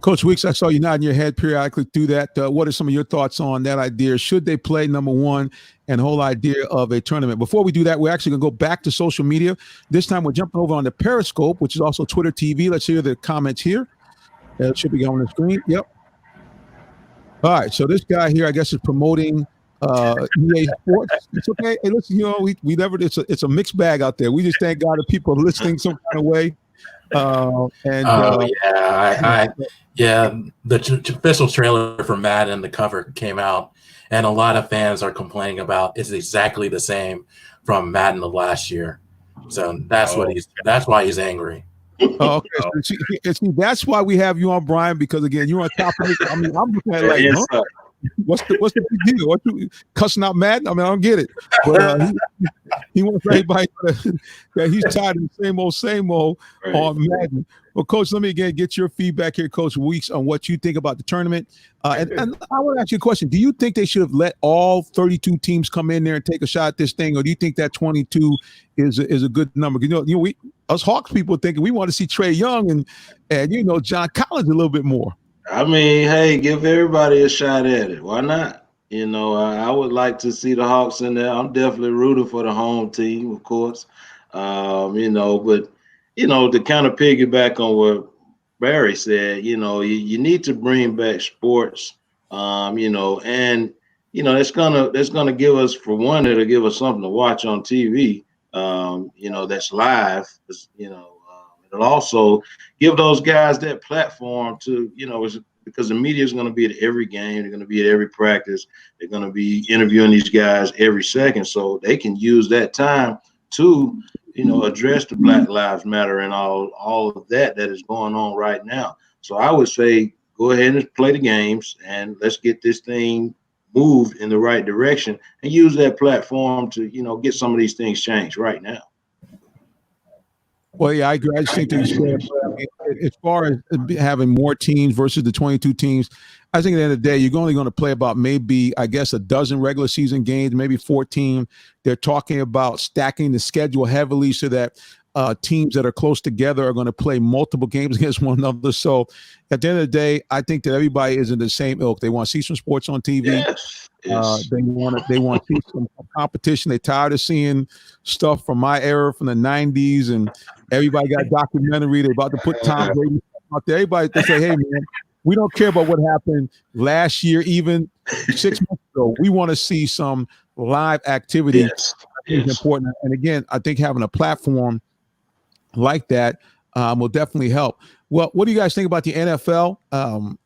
Coach Weeks, I saw you nodding your head periodically through that. What are some of your thoughts on that idea? Should they play, number one, and the whole idea of a tournament? Before we do that, we're actually going to go back to social media. This time we're jumping over on the Periscope, which is also Twitter TV. Let's hear the comments here. It should be on the screen. Yep. All right. So this guy here, I guess, is promoting EA Sports. It's okay. Hey, listen, we never. It's a mixed bag out there. We just thank God that people are listening some kind of way. The official trailer for Madden, the cover came out, and a lot of fans are complaining about it's exactly the same from Madden of last year. So that's why he's angry. Oh, okay. So, see, that's why we have you on, Brian, because again, you're on top of it. I mean, I'm looking at it like, what's the big deal? What you cussing out Madden? I mean, I don't get it. But he wants everybody that he's tired of the same old on Madden. Well, Coach, let me again get your feedback here, Coach Weeks, on what you think about the tournament. And I want to ask you a question. Do you think they should have let all 32 teams come in there and take a shot at this thing, or do you think that 22 is a good number? We us Hawks people thinking we want to see Trae Young and John Collins a little bit more. I mean, hey, give everybody a shot at it. Why not? I would like to see the Hawks in there. I'm definitely rooting for the home team, of course. But to kind of piggyback on what Barry said, you need to bring back sports. That's gonna give us, for one, it'll give us something to watch on TV. That's live. It'll also give those guys that platform to, because the media is going to be at every game. They're going to be at every practice. They're going to be interviewing these guys every second. So they can use that time to, address the Black Lives Matter and all of that is going on right now. So I would say go ahead and play the games and let's get this thing moved in the right direction and use that platform to, get some of these things changed right now. Well, yeah, I agree. I just think that as far as having more teams versus the 22 teams, I think at the end of the day, you're only going to play about maybe, I guess, a dozen regular season games, maybe 14. They're talking about stacking the schedule heavily so that teams that are close together are going to play multiple games against one another. So at the end of the day, I think that everybody is in the same ilk. They want to see some sports on TV. Yes. They want to see some competition. They're tired of seeing stuff from my era, from the 90s, and everybody got a documentary. They're about to put Tom Brady out there. Everybody, they say, hey, man, we don't care about what happened last year, even 6 months ago. We want to see some live activity. Yes. Is important. And again, I think having a platform like that will definitely help. Well, what do you guys think about the NFL?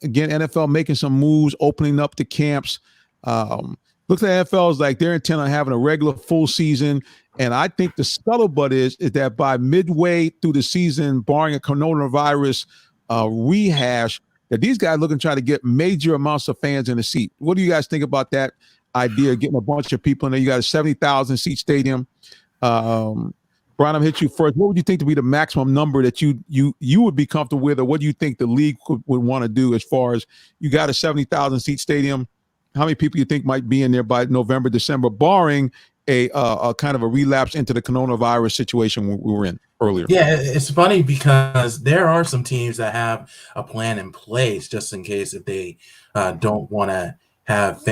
Again, NFL making some moves, opening up the camps. Looks like NFL is like they're intent on having a regular full season. And I think the scuttlebutt is that by midway through the season, barring a coronavirus rehash, that these guys looking to try to get major amounts of fans in the seat. What do you guys think about that idea of getting a bunch of people in there? You got a 70,000 seat stadium. Brian, I'm hit you first. What would you think to be the maximum number that you would be comfortable with, or what do you think the league would want to do as far as you got a 70,000 seat stadium? How many people you think might be in there by November, December, barring a kind of a relapse into the coronavirus situation we were in earlier? Yeah, it's funny because there are some teams that have a plan in place just in case if they don't want to have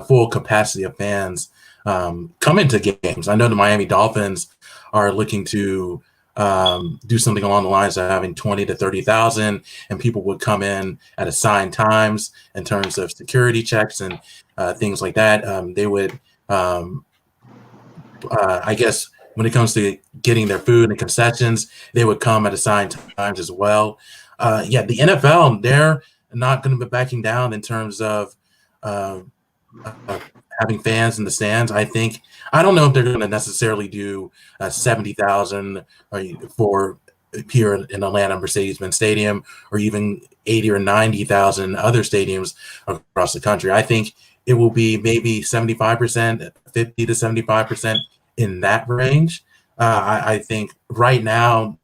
full capacity of fans come into games. I know the Miami Dolphins are looking to do something along the lines of having 20 to 30,000, and people would come in at assigned times in terms of security checks and things like that. They would, I guess, when it comes to getting their food and concessions, they would come at assigned times as well. Yeah, the NFL, they're not going to be backing down in terms of having fans in the stands. I don't know if they're going to necessarily do 70,000 for here in Atlanta Mercedes-Benz Stadium, or even 80 or 90,000 other stadiums across the country. I think it will be maybe 75%, 50 to 75% in that range. I think right now,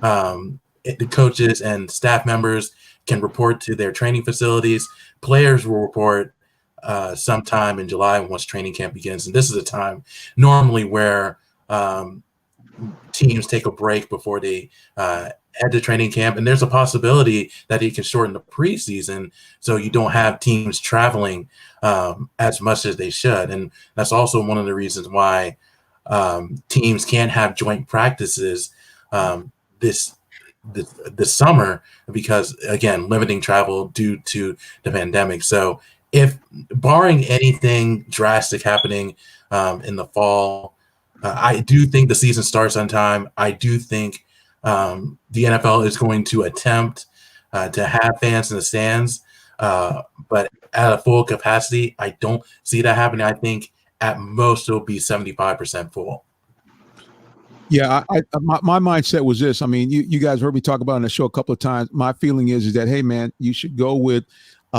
the coaches and staff members can report to their training facilities. Players will report sometime in July once training camp begins. And this is a time normally where teams take a break before they head to training camp. And there's a possibility that it can shorten the preseason so you don't have teams traveling as much as they should. And that's also one of the reasons why teams can't have joint practices this summer, because again, limiting travel due to the pandemic. So if barring anything drastic happening in the fall, I do think the season starts on time. I do think the NFL is going to attempt to have fans in the stands, but at a full capacity, I don't see that happening. I think at most it'll be 75% full. Yeah, my mindset was this. I mean, you guys heard me talk about it on the show a couple of times. My feeling is that, hey, man, you should go with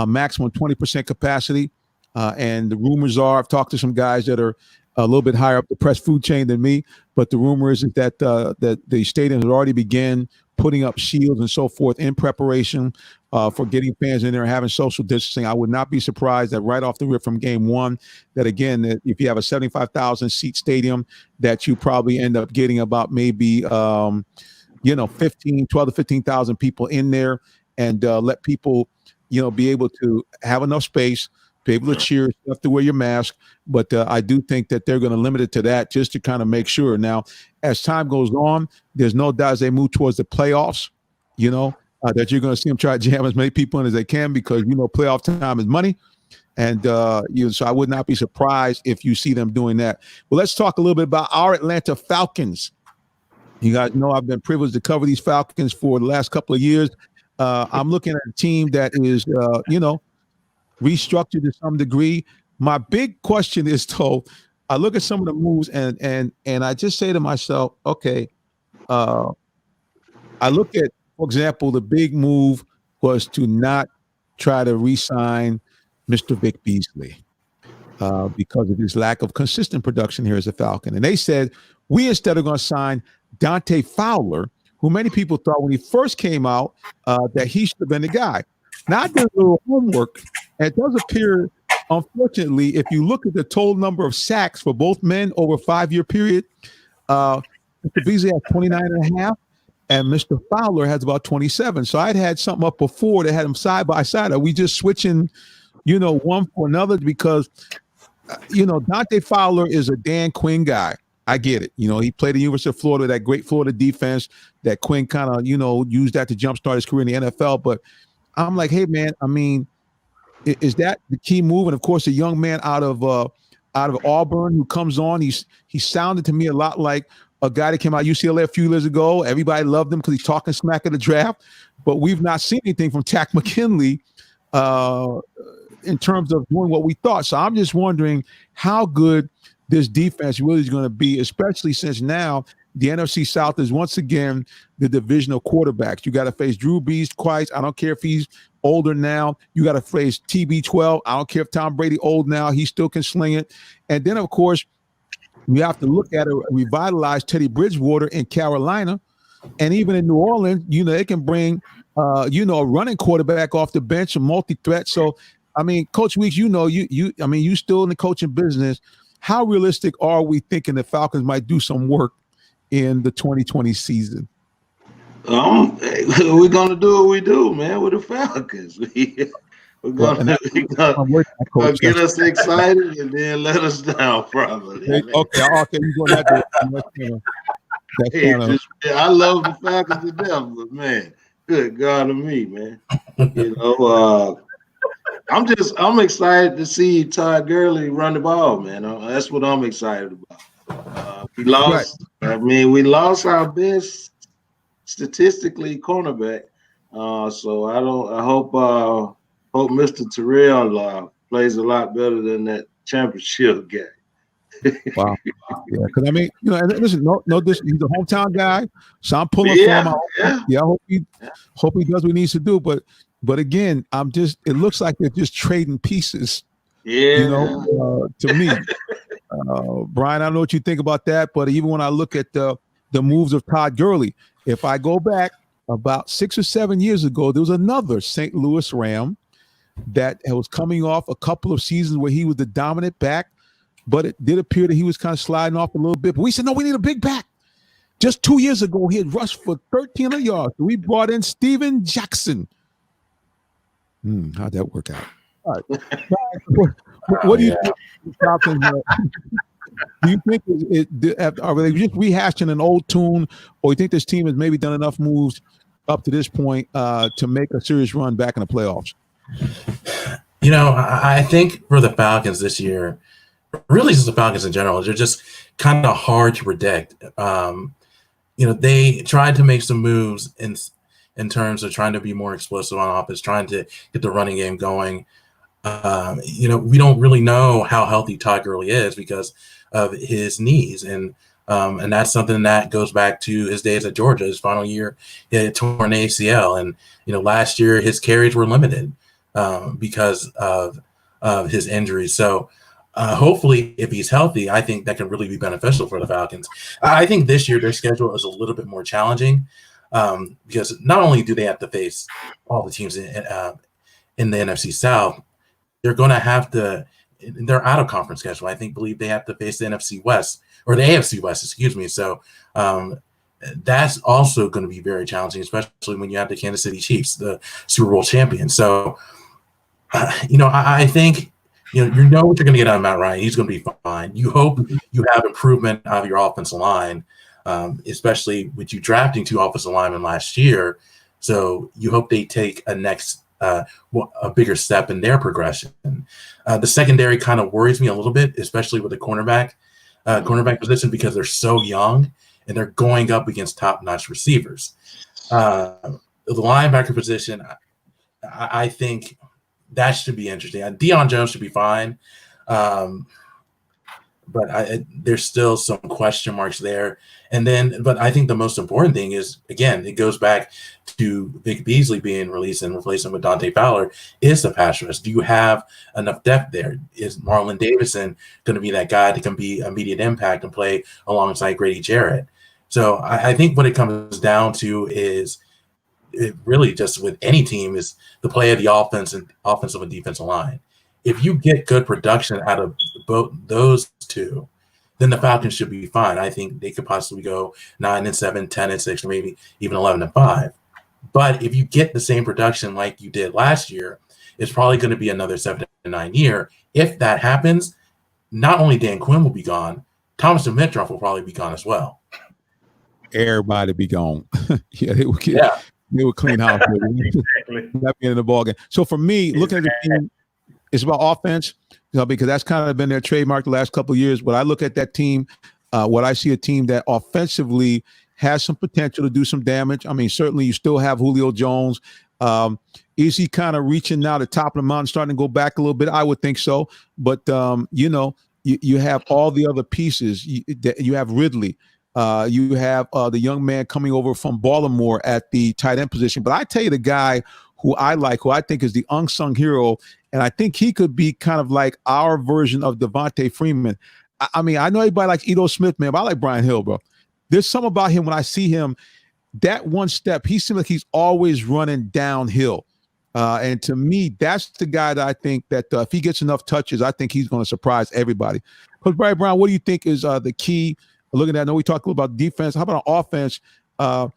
maximum 20% capacity. And the rumors are, I've talked to some guys that are a little bit higher up the press food chain than me, but the rumor is that that the stadium has already began putting up shields and so forth in preparation for getting fans in there and having social distancing. I would not be surprised that right off the rip from game one, that again, that if you have a 75,000 seat stadium, that you probably end up getting about maybe 12 to 15,000 people in there, and let people be able to have enough space, be able to cheer, you have to wear your mask. But I do think that they're going to limit it to that just to kind of make sure. Now, as time goes on, there's no doubt as they move towards the playoffs, that you're going to see them try to jam as many people in as they can, because, playoff time is money. And so I would not be surprised if you see them doing that. Well, let's talk a little bit about our Atlanta Falcons. You guys know I've been privileged to cover these Falcons for the last couple of years. I'm looking at a team that is, restructured to some degree. My big question is, though, I look at some of the moves and I just say to myself, okay, I look at, for example, the big move was to not try to re-sign Mr. Vic Beasley because of his lack of consistent production here as a Falcon. And they said, we instead are going to sign Dante Fowler, who many people thought when he first came out that he should have been the guy. Now, I did a little homework, and it does appear, unfortunately, if you look at the total number of sacks for both men over a 5-year period, Mr. Beasley has 29 and a half, and Mr. Fowler has about 27. So I'd had something up before that had them side by side. Are we just switching, one for another? Because, Dante Fowler is a Dan Quinn guy. I get it. He played at the University of Florida, that great Florida defense that Quinn kind of, used that to jumpstart his career in the NFL. But I'm like, hey, man, I mean, is that the key move? And of course, a young man out of Auburn who comes on, he sounded to me a lot like a guy that came out of UCLA a few years ago. Everybody loved him because he's talking smack at the draft, but we've not seen anything from Takk McKinley in terms of doing what we thought. So I'm just wondering how good this defense really is going to be, especially since now the NFC South is once again the division of quarterbacks. You got to face Drew Brees twice. I don't care if he's older now. You got to face TB12. I don't care if Tom Brady old now. He still can sling it. And then, of course, we have to look at a revitalized Teddy Bridgewater in Carolina. And even in New Orleans, they can bring, a running quarterback off the bench, a multi-threat. So, I mean, Coach Weeks, you still in the coaching business. How realistic are we thinking the Falcons might do some work in the 2020 season? We're gonna do what we do, man, with the Falcons. We're gonna get us excited and then let us down, probably. Okay, you going that direction. I love the Falcons to death, but man, good God to me, man. I'm excited to see Todd Gurley run the ball, man. That's what I'm excited about. We lost. Right. I mean, we lost our best statistically cornerback. So I hope Mr. Terrell plays a lot better than that championship game. Wow. Yeah, because I mean, and listen, this he's a hometown guy, so I'm pulling for him. I hope he does what he needs to do. But again, it looks like they're just trading pieces. Yeah. To me, Brian, I don't know what you think about that, but even when I look at the moves of Todd Gurley, if I go back about 6 or 7 years ago, there was another St. Louis Ram that was coming off a couple of seasons where he was the dominant back. But it did appear that he was kind of sliding off a little bit. But we said, no, we need a big back. Just 2 years ago, he had rushed for 1,300 yards. We brought in Steven Jackson. How'd that work out? All right. What do you think? Do you think are they just rehashing an old tune, or you think this team has maybe done enough moves up to this point to make a serious run back in the playoffs? I think for the Falcons this year, really just the Falcons in general, they're just kind of hard to predict. They tried to make some moves in terms of trying to be more explosive on offense, trying to get the running game going. We don't really know how healthy Todd Gurley is because of his knees, and that's something that goes back to his days at Georgia. His final year, he had a torn ACL, and last year his carries were limited because of his injuries. So. Hopefully, if he's healthy, I think that can really be beneficial for the Falcons. I think this year their schedule is a little bit more challenging because not only do they have to face all the teams in the NFC South, they're going to have to – they're out of conference schedule. I believe they have to face the NFC West or the AFC West, excuse me. So that's also going to be very challenging, especially when you have the Kansas City Chiefs, the Super Bowl champions. So, I think – you know what you're going to get out of Matt Ryan. He's going to be fine. You hope you have improvement out of your offensive line, especially with you drafting 2 offensive linemen last year. So you hope they take a bigger step in their progression. The secondary kind of worries me a little bit, especially with the cornerback position, because they're so young and they're going up against top-notch receivers. The linebacker position, I think – that should be interesting. Deion Jones should be fine, but there's still some question marks there. But I think the most important thing is, again, it goes back to Vic Beasley being released and replacing with Dante Fowler, is the pass rush. Do you have enough depth there? Is Marlon Davidson going to be that guy that can be immediate impact and play alongside Grady Jarrett? So I think what it comes down to is it really just with any team is the play of the offensive and defensive line. If you get good production out of both those two, then the Falcons should be fine. I think they could possibly go 9-7, 10-6, or maybe even 11-5. But if you get the same production like you did last year, it's probably going to be another 7 to 9 year. If that happens, not only Dan Quinn will be gone, Thomas Dimitroff will probably be gone as well. Everybody be gone. They would clean house. Exactly. That being in the ball game. So for me, looking at the team, it's about offense, because that's kind of been their trademark the last couple of years. But I look at that team, what I see a team that offensively has some potential to do some damage. I mean, certainly you still have Julio Jones. Is he kind of reaching now the top of the mountain, starting to go back a little bit? I would think so. But, you have all the other pieces. You have Ridley. You have the young man coming over from Baltimore at the tight end position. But I tell you, the guy who I think is the unsung hero, and I think he could be kind of like our version of Devontae Freeman. I mean, I know everybody likes Ito Smith, man, but I like Brian Hill, bro. There's something about him when I see him, that one step, he seems like he's always running downhill. And to me, that's the guy that I think that if he gets enough touches, I think he's going to surprise everybody. Because Brian Brown, what do you think is the key? Looking at, I know we talked a little about defense. How about offense? I'm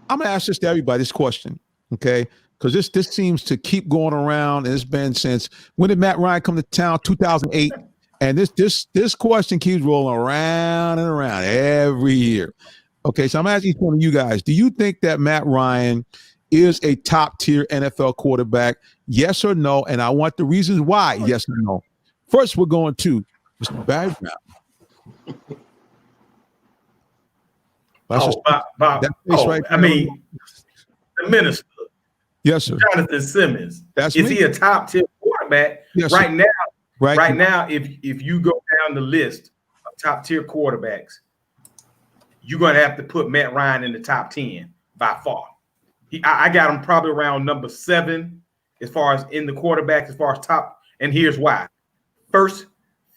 going to ask this to everybody, this question, okay? Because this seems to keep going around, and it's been since when did Matt Ryan come to town? 2008, and this question keeps rolling around and around every year. Okay, so I'm asking each one of you guys: do you think that Matt Ryan is a top-tier NFL quarterback? Yes or no? And I want the reasons why. Yes or no. First, we're going to Mr. Barry Brown. Let's just Bob. that face right I there. mean, the minister, Yes, sir. Jonathan Simmons. That's Is me. he a top 10 quarterback? Yes, right sir. now? Right. Right now, if you go down the list of top tier quarterbacks, you're gonna have to put Matt Ryan in the top 10 by far. I got him probably around number 7 as far as in the quarterbacks, as far as top. And here's why: first,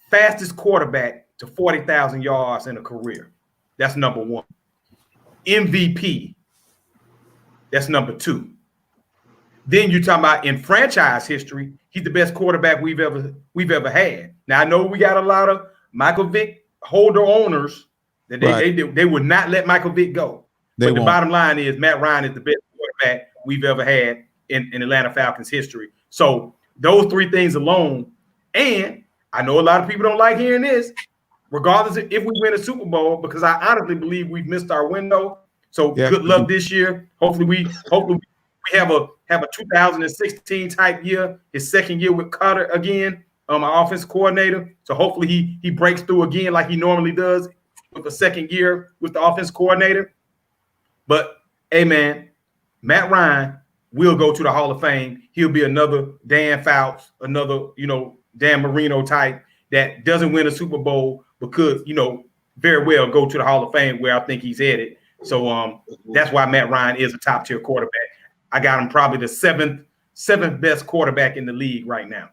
fastest quarterback to 40,000 yards in a career. That's number 1. MVP. That's number 2. Then you're talking about in franchise history, he's the best quarterback we've ever had. Now I know we got a lot of Michael Vick holder owners that they would not let Michael Vick go. But the bottom line is Matt Ryan is the best quarterback we've ever had in Atlanta Falcons history. So those 3 things alone, and I know a lot of people don't like hearing this, regardless of if we win a Super Bowl, because I honestly believe we've missed our window. So good luck this year. Hopefully we have a 2016 type year, his second year with Carter again, our offensive coordinator. So hopefully he breaks through again like he normally does with the second year with the offensive coordinator. But hey man, Matt Ryan will go to the Hall of Fame. He'll be another Dan Fouts, another, Dan Marino type that doesn't win a Super Bowl but could, very well go to the Hall of Fame where I think he's headed. So that's why Matt Ryan is a top tier quarterback. I got him probably the seventh best quarterback in the league right now.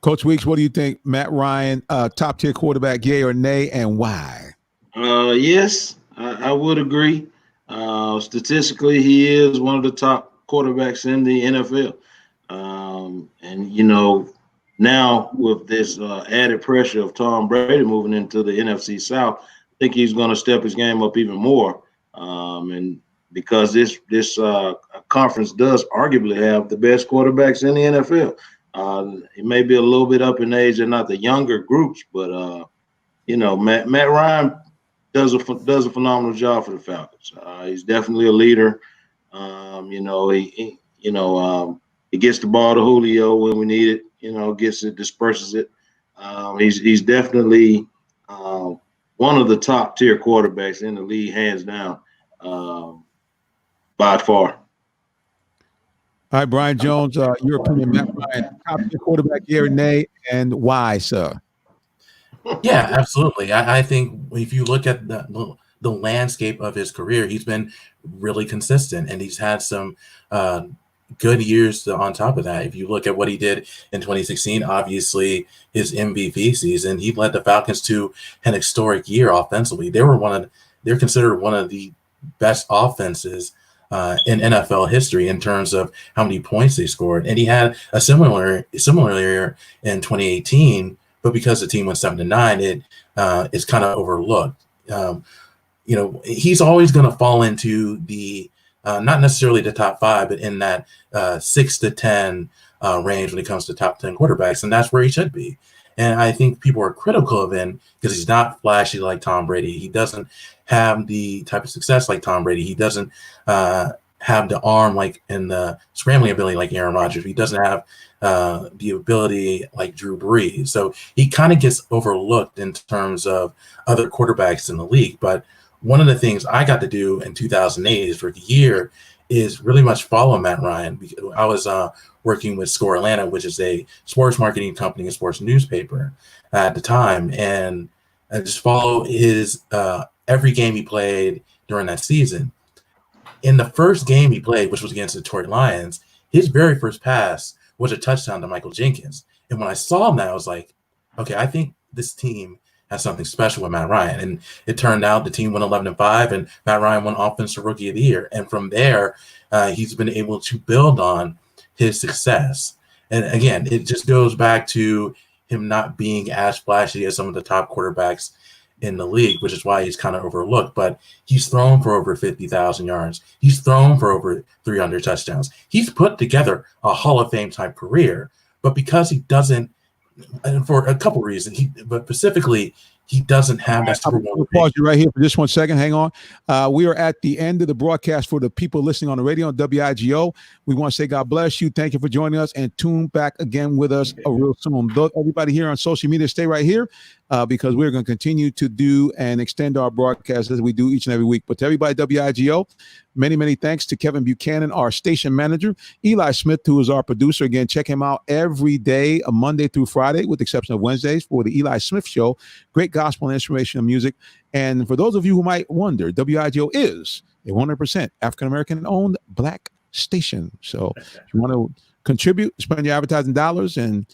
Coach Weeks, what do you think? Matt Ryan, top tier quarterback, yay or nay, and why? Yes, I would agree. Statistically, he is one of the top quarterbacks in the NFL. And now with this added pressure of Tom Brady moving into the NFC South, I think he's going to step his game up even more. And because this conference does arguably have the best quarterbacks in the NFL. It may be a little bit up in age and not the younger groups, but Matt Ryan does a phenomenal job for the Falcons. He's definitely a leader. He gets the ball to Julio when we need it. Gets it, disperses it. He's definitely one of the top tier quarterbacks in the league, hands down. By far. All right, Brian Jones, your opinion, Matt Ryan, top tier quarterback, yay or nay, and why, sir? Yeah, absolutely. I think if you look at the landscape of his career, he's been really consistent, and he's had some good years on top of that. If you look at what he did in 2016, obviously his MVP season, he led the Falcons to an historic year offensively. They're considered one of the best offenses in NFL history in terms of how many points they scored. And he had a similar year in 2018, but because the team went 7-9, it's kind of overlooked. He's always going to fall into the not necessarily the top 5, but in that 6 to 10 range when it comes to top 10 quarterbacks, and that's where he should be. And I think people are critical of him because he's not flashy like Tom Brady. He doesn't have the type of success like Tom Brady. He doesn't have the arm and the scrambling ability like Aaron Rodgers. He doesn't have the ability like Drew Brees. So he kind of gets overlooked in terms of other quarterbacks in the league. But one of the things I got to do in 2008 is for the year is really much follow Matt Ryan. I was working with Score Atlanta, which is a sports marketing company, a sports newspaper at the time. And I just follow his every game he played during that season. In the first game he played, which was against the Detroit Lions, his very first pass was a touchdown to Michael Jenkins. And when I saw that, I was like, okay, I think this team has something special with Matt Ryan. And it turned out the team went 11-5, and Matt Ryan won Offensive Rookie of the Year. And from there, he's been able to build on his success. And again, it just goes back to him not being as flashy as some of the top quarterbacks in the league, which is why he's kind of overlooked. But he's thrown for over 50,000 yards. He's thrown for over 300 touchdowns. He's put together a Hall of Fame type career. But because he doesn't, and for a couple reasons, but specifically, he doesn't have that Super Bowl. I'll pause you right here for just 1 second. Hang on. We are at the end of the broadcast for the people listening on the radio on WIGO. We want to say God bless you. Thank you for joining us, and tune back again with us real soon. Everybody here on social media, stay right here. because we're going to continue to do and extend our broadcast as we do each and every week. But to everybody at WIGO, many, many thanks to Kevin Buchanan, our station manager, Eli Smith, who is our producer. Again, check him out every day, Monday through Friday, with the exception of Wednesdays, for the Eli Smith Show. Great gospel and inspirational music. And for those of you who might wonder, WIGO is a 100% African-American owned Black station. So if you want to contribute, spend your advertising dollars, and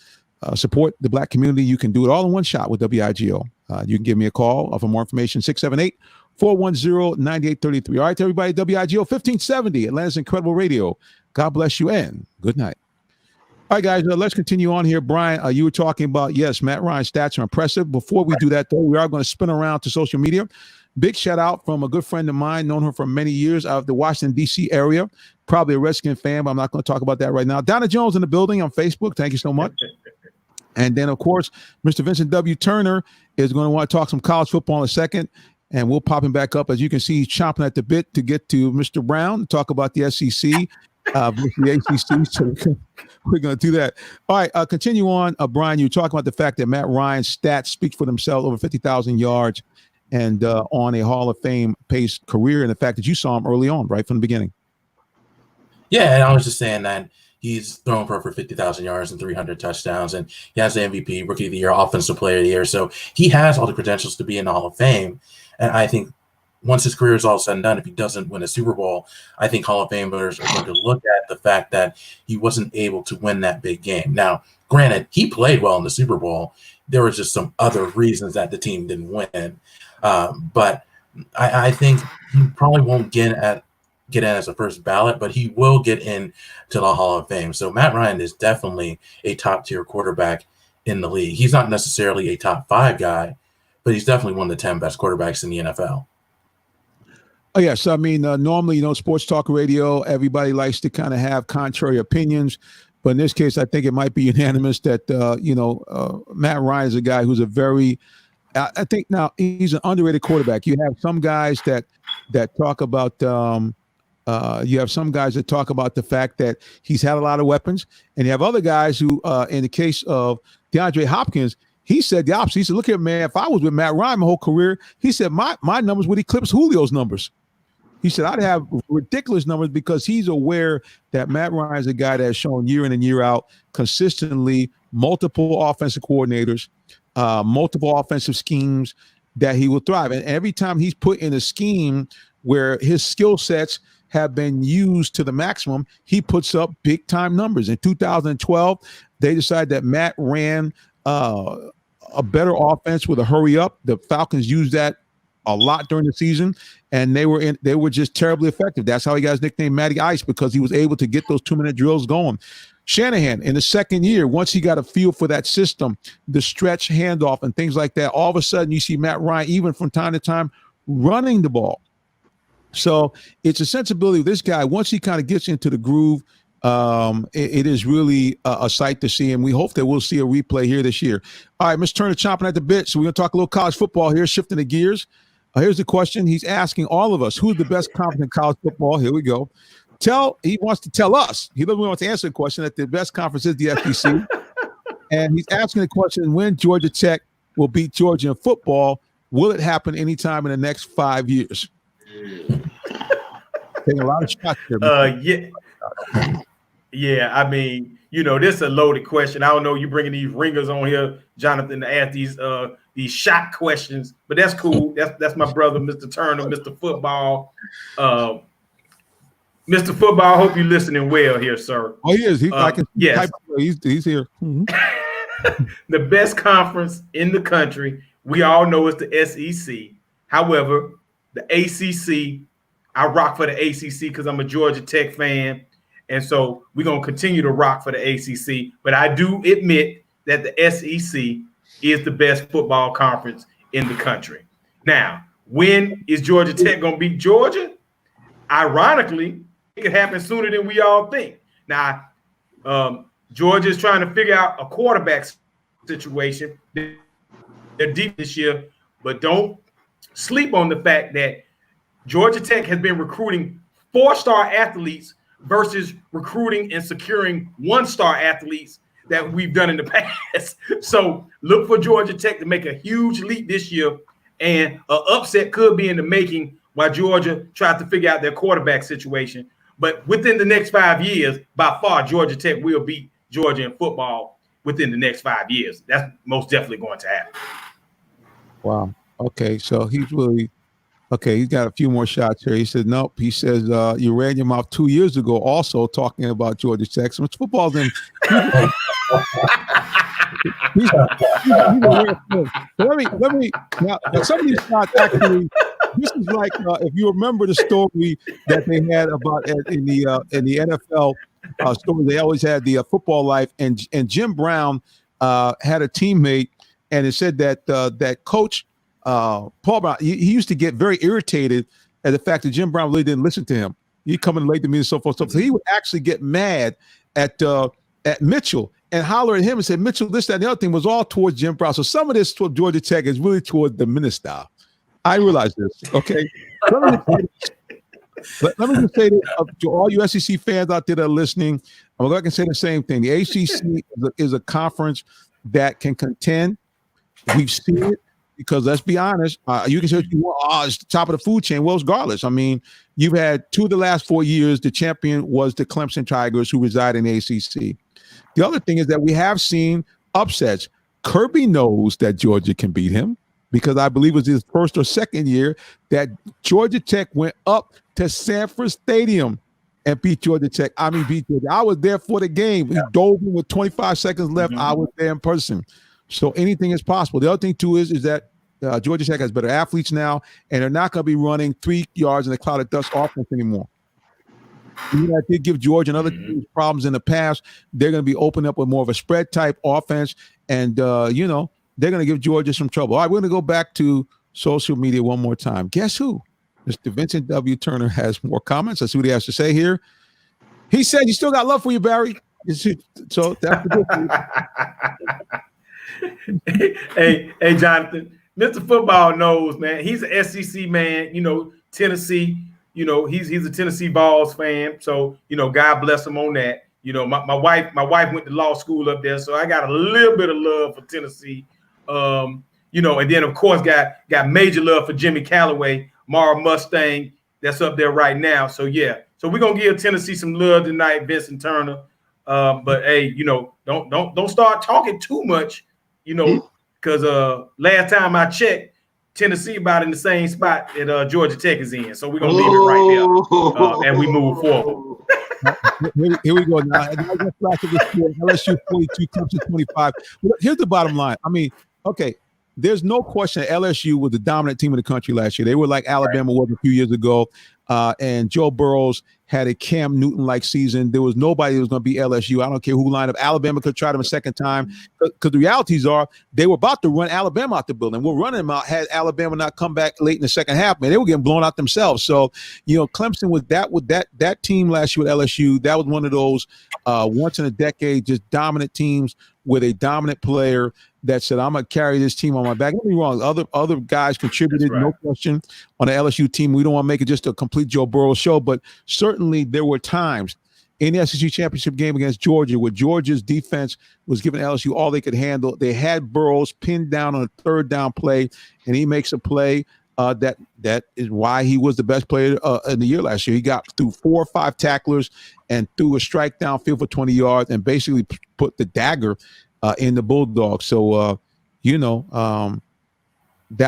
support the Black community, you can do it all in one shot with WIGO. You can give me a call for more information, 678-410-9833. All right, to everybody, WIGO 1570, Atlanta's Incredible Radio. God bless you and good night. All right, guys, let's continue on here. Brian, you were talking about, yes, Matt Ryan's stats are impressive. Before we do that, though, we are going to spin around to social media. Big shout out from a good friend of mine, known her for many years out of the Washington, D.C. area. Probably a Redskin fan, but I'm not going to talk about that right now. Donna Jones in the building on Facebook. Thank you so much. And then, of course, Mr. Vincent W. Turner is going to want to talk some college football in a second, and we'll pop him back up. As you can see, he's chomping at the bit to get to Mr. Brown to talk about the SEC, the ACC. So we're going to do that. All right, continue on. Brian, you were talking about the fact that Matt Ryan's stats speak for themselves, over 50,000 yards, and on a Hall of Fame paced career, and the fact that you saw him early on, right from the beginning. Yeah, and I was just saying that he's thrown for over 50,000 yards and 300 touchdowns, and he has the MVP, Rookie of the Year, Offensive Player of the Year. So he has all the credentials to be in the Hall of Fame. And I think once his career is all said and done, if he doesn't win a Super Bowl, I think Hall of Famers are going to look at the fact that he wasn't able to win that big game. Now, granted, he played well in the Super Bowl. There was just some other reasons that the team didn't win. But I think he probably won't get in as a first ballot, but he will get in to the Hall of Fame. So Matt Ryan is definitely a top-tier quarterback in the league. He's not necessarily a top 5 guy, but he's definitely one of the 10 best quarterbacks in the NFL. Oh, yes. I mean, normally, sports talk radio, everybody likes to kind of have contrary opinions. But in this case, I think it might be unanimous that, Matt Ryan is a guy who's a very – I think now he's an underrated quarterback. You have some guys that talk about you have some guys that talk about the fact that he's had a lot of weapons, and you have other guys who, in the case of DeAndre Hopkins, he said the opposite. He said, "Look here, man. If I was with Matt Ryan my whole career," he said, my numbers would eclipse Julio's numbers. He said, "I'd have ridiculous numbers," because he's aware that Matt Ryan is a guy that has shown year in and year out consistently multiple offensive coordinators, multiple offensive schemes, that he will thrive. And every time he's put in a scheme where his skill sets have been used to the maximum, he puts up big time numbers. In 2012, they decided that Matt ran a better offense with a hurry up. The Falcons used that a lot during the season, and they were just terribly effective. That's how he got his nickname Matty Ice, because he was able to get those 2-minute drills going. Shanahan, in the second year, once he got a feel for that system, the stretch handoff and things like that, all of a sudden you see Matt Ryan, even from time to time, running the ball. So it's a sensibility of this guy. Once he kind of gets into the groove, it is really a sight to see, and we hope that we'll see a replay here this year. All right, Mr. Turner chomping at the bit, so we're going to talk a little college football here, shifting the gears. Here's the question. He's asking all of us, who's the best conference in college football? Here we go. He wants to tell us. He doesn't want to answer the question that the best conference is the SEC. And he's asking the question, when Georgia Tech will beat Georgia in football, will it happen anytime in the next 5 years? Taking a lot of shots here. Yeah. I mean, this is a loaded question. I don't know, you bringing these ringers on here, Jonathan, to ask these shot questions, but that's cool. That's my brother, Mr. Turner, Mr. Football. Mr. Football, I hope you're listening well here, sir. Oh, he is. Yes. He's here. Mm-hmm. The best conference in the country, we all know, is the SEC. However, the ACC, I rock for the ACC because I'm a Georgia Tech fan. And so we're going to continue to rock for the ACC. But I do admit that the SEC is the best football conference in the country. Now, when is Georgia Tech going to beat Georgia? Ironically, it could happen sooner than we all think. Now, Georgia is trying to figure out a quarterback situation. They're deep this year, but don't sleep on the fact that Georgia Tech has been recruiting 4-star athletes versus recruiting and securing 1-star athletes that we've done in the past. So look for Georgia Tech to make a huge leap this year, and an upset could be in the making while Georgia tries to figure out their quarterback situation. But within the next 5 years, by far, Georgia Tech will beat Georgia in football within the next 5 years. That's most definitely going to happen. Wow. Okay, so he's really okay. He's got a few more shots here. He said, "Nope." He says, "You ran your mouth 2 years ago, also talking about Georgia Tech. So much football's in." He's let me now. Some of these shots actually. This is like if you remember the story that they had about in the NFL story. They always had the football life, and Jim Brown had a teammate, and it said that that coach Paul Brown he used to get very irritated at the fact that Jim Brown really didn't listen to him. He'd come in late to me and so forth. So he would actually get mad at Mitchell and holler at him and say, "Mitchell, this, that, and the other thing was all towards Jim Brown." So some of this toward Georgia Tech is really towards the minister. I realize this, okay? Let me just say this to all you SEC fans out there that are listening. I'm going to say the same thing. The ACC is a conference that can contend. We've seen it because, let's be honest, you can say what you want, it's the top of the food chain. Well, regardless, I mean, you've had 2 of the last 4 years, the champion was the Clemson Tigers, who reside in the ACC. The other thing is that we have seen upsets. Kirby knows that Georgia can beat him, because I believe it was his first or second year that Georgia Tech went up to Sanford Stadium and beat Georgia Tech. Beat Georgia. I was there for the game. He dove in with 25 seconds left. I was there in person. So anything is possible. The other thing, too, is that Georgia Tech has better athletes now, and they're not going to be running 3 yards in a cloud of dust offense anymore. That did give Georgia and other teams problems in the past. They're going to be opening up with more of a spread type offense, and, they're going to give Georgia some trouble. All right, we're going to go back to social media one more time. Guess who? Mr. Vincent W. Turner has more comments. Let's see what he has to say here. He said, "You still got love for you, Barry." So that's the hey, Jonathan. Mr. Football knows, man. He's an SEC man. Tennessee. He's a Tennessee Vols fan. So God bless him on that. My wife went to law school up there, so I got a little bit of love for Tennessee. And then of course got major love for Jimmy Callaway, Mara Mustang, that's up there right now. So yeah, so we're gonna give Tennessee some love tonight, Vincent Turner. But hey, don't start talking too much, because last time I checked, Tennessee about in the same spot that Georgia Tech is in. So we're gonna leave it right there, and we move forward. Here we go. Now, LSU 42, Clemson 25. Here's the bottom line. Okay, there's no question that LSU was the dominant team in the country last year. They were like Alabama was a few years ago, and Joe Burrows had a Cam Newton-like season. There was nobody that was going to be LSU. I don't care who lined up. Alabama could try them a second time, because the realities are they were about to run Alabama out the building. We're running them out. Had Alabama not come back late in the second half, man, they were getting blown out themselves. So, Clemson with that team last year with LSU, that was one of those once in a decade, just dominant teams with a dominant player that said, "I'm gonna carry this team on my back." Don't get me wrong; other guys contributed, no question, on the LSU team. We don't want to make it just a complete Joe Burrow show, but certainly there were times in the SEC championship game against Georgia where Georgia's defense was giving LSU all they could handle. They had Burrows pinned down on a third down play, and he makes a play that is why he was the best player in the year last year. He got through 4 or 5 tacklers and threw a strike downfield for 20 yards and basically put the dagger in the Bulldogs. So, that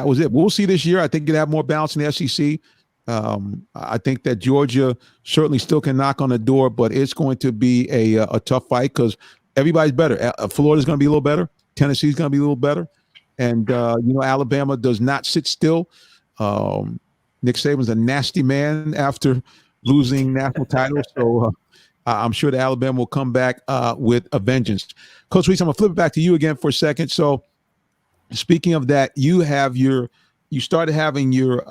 was it. We'll see this year. I think you have more balance in the SEC. I think that Georgia certainly still can knock on the door, but it's going to be a tough fight because everybody's better. Florida's going to be a little better. Tennessee's going to be a little better. And, Alabama does not sit still. Nick Saban's a nasty man after losing national titles. So I'm sure that Alabama will come back with a vengeance. Coach Reese, I'm going to flip it back to you again for a second. So speaking of that, you started having your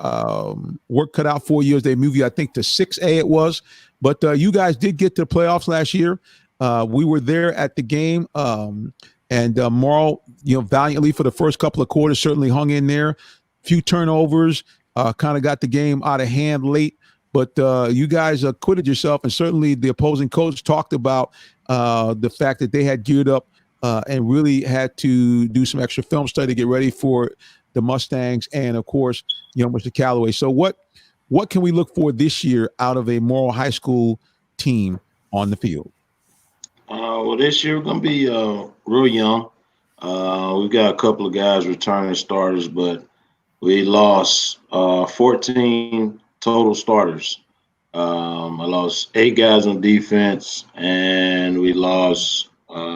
work cut out 4 years. They moved you, I think, to 6A it was. But you guys did get to the playoffs last year. We were there at the game. And Morrow, valiantly for the first couple of quarters, certainly hung in there. Few turnovers, kind of got the game out of hand late. But you guys acquitted yourself, and certainly the opposing coach talked about the fact that they had geared up and really had to do some extra film study to get ready for the Mustangs and, of course, Mr. Callaway. So what can we look for this year out of a Morrill High School team on the field? Well, this year we're going to be real young. We've got a couple of guys returning starters, but we lost 14 total starters. I lost 8 guys on defense, and we lost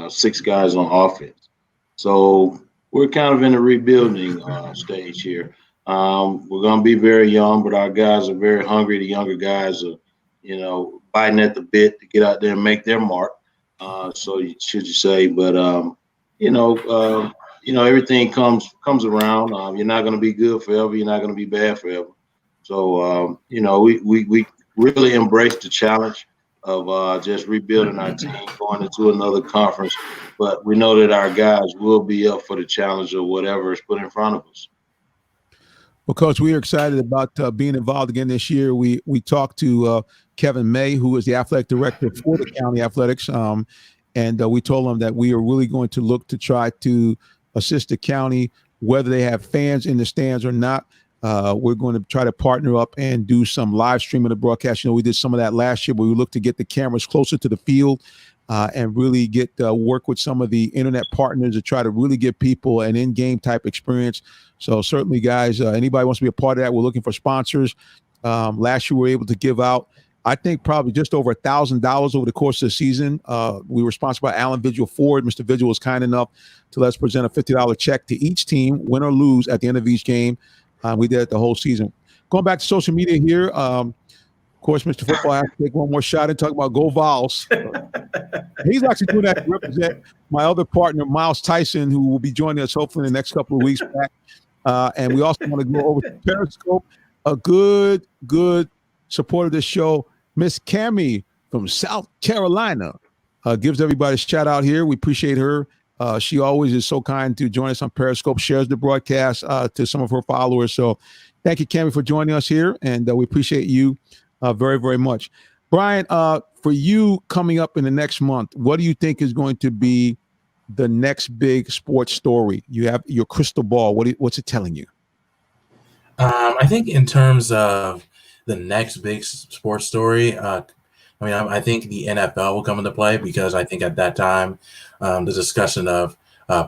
6 guys on offense. So we're kind of in a rebuilding stage here. We're going to be very young, but our guys are very hungry. The younger guys are, biting at the bit to get out there and make their mark. So should you say, but everything comes around. You're not going to be good forever. You're not going to be bad forever. So we really embrace the challenge of just rebuilding our team, going into another conference. But we know that our guys will be up for the challenge of whatever is put in front of us. Well, Coach, we are excited about being involved again this year. We talked to Kevin May, who is the athletic director for the county athletics, and we told him that we are really going to look to try to assist the county, whether they have fans in the stands or not. We're going to try to partner up and do some live stream of the broadcast. We did some of that last year, but we looked to get the cameras closer to the field and really get work with some of the internet partners to try to really give people an in-game type experience. So certainly, guys, anybody wants to be a part of that, we're looking for sponsors. Last year, we were able to give out, I think, probably just over $1,000 over the course of the season. We were sponsored by Allen Vigil Ford. Mr. Vigil was kind enough to let us present a $50 check to each team, win or lose, at the end of each game. We did it the whole season. Going back to social media here, of course, Mr. Football has to take one more shot and talk about Go Vols. He's actually doing that to represent my other partner, Miles Tyson, who will be joining us hopefully in the next couple of weeks back. And we also want to go over to Periscope. A good supporter of this show, Miss Cammie from South Carolina, gives everybody a shout out here. We appreciate her. She always is so kind to join us on Periscope, shares the broadcast to some of her followers. So thank you, Cammie, for joining us here, and we appreciate you very, very much. Brian, for you coming up in the next month, what do you think is going to be the next big sports story? You have your crystal ball. What's it telling you? I think in terms of the next big sports story, I think the NFL will come into play, because I think at that time, the discussion of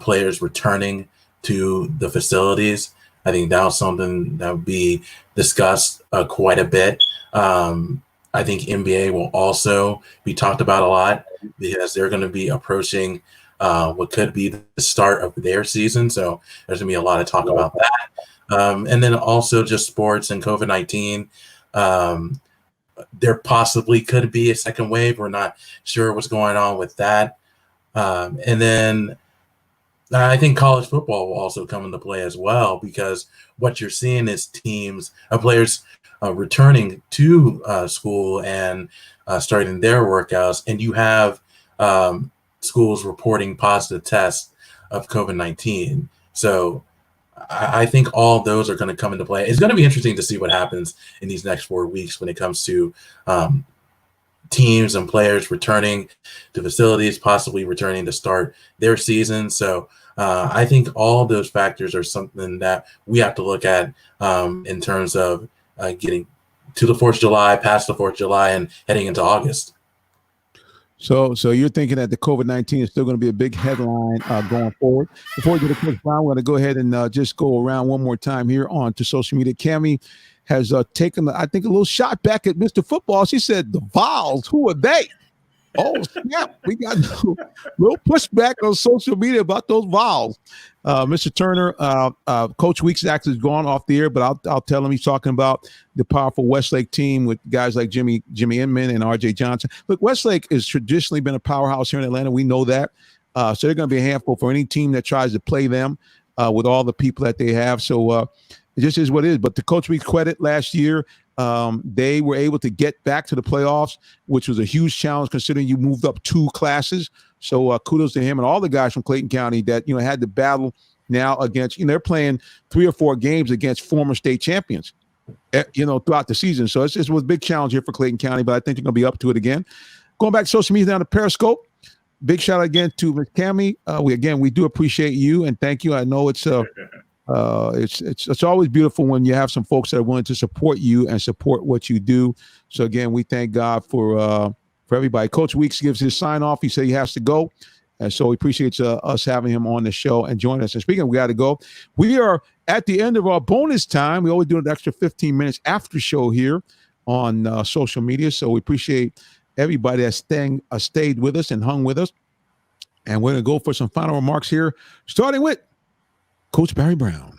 players returning to the facilities, I think that was something that would be discussed quite a bit. I think NBA will also be talked about a lot, because they're going to be approaching what could be the start of their season. So there's going to be a lot of talk about that. And then also just sports and COVID-19. There possibly could be a second wave. We're not sure what's going on with that. And then I think college football will also come into play as well, because what you're seeing is players returning to school and starting their workouts, and you have schools reporting positive tests of COVID-19. So I think all of those are going to come into play. It's going to be interesting to see what happens in these next 4 weeks when it comes to teams and players returning to facilities, possibly returning to start their season. So I think all of those factors are something that we have to look at in terms of getting to the 4th of July, past the 4th of July, and heading into August. So you're thinking that the COVID-19 is still going to be a big headline going forward. Before we get to Coach Brown, we're going to go ahead and just go around one more time here on to social media. Cammie has taken, I think, a little shot back at Mr. Football. She said, the Vols, who are they? Oh, snap. We got a little pushback on social media about those Vols. Mr. Turner, Coach Weeks actually has gone off the air, but I'll tell him he's talking about the powerful Westlake team with guys like Jimmy Inman and R.J. Johnson. Look, Westlake has traditionally been a powerhouse here in Atlanta. We know that. So they're going to be a handful for any team that tries to play them with all the people that they have. So it just is what it is. But to Coach Weeks' credit, last year, they were able to get back to the playoffs, which was a huge challenge considering you moved up 2 classes. So kudos to him and all the guys from Clayton County that, had to battle now against, they're playing 3 or 4 games against former state champions, throughout the season. So it was a big challenge here for Clayton County, but I think they're going to be up to it again. Going back to social media down to Periscope, big shout out again to Ms. Cammie. We do appreciate you and thank you. I know it's always beautiful when you have some folks that are willing to support you and support what you do. So again, we thank God for everybody. Coach Weeks gives his sign off. He said he has to go. And so we appreciate us having him on the show and join us. And speaking of, we got to go. We are at the end of our bonus time. We always do an extra 15 minutes after show here on social media. So we appreciate everybody that stayed with us and hung with us. And we're going to go for some final remarks here, starting with Coach Barry Brown.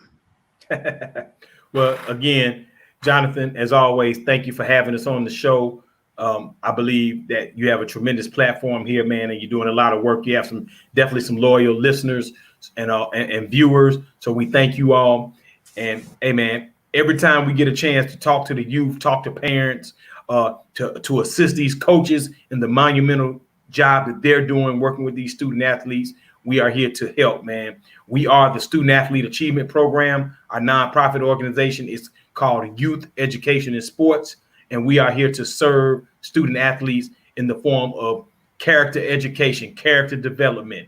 Well, again, Jonathan, as always, thank you for having us on the show. I believe that you have a tremendous platform here, man, and you're doing a lot of work. You have definitely some loyal listeners and viewers. So we thank you all. And hey, man, every time we get a chance to talk to the youth, talk to parents, to assist these coaches in the monumental job that they're doing, working with these student athletes, we are here to help, man. We are the Student Athlete Achievement Program. Our nonprofit organization is called Youth Education and Sports. And we are here to serve student athletes in the form of character education, character development,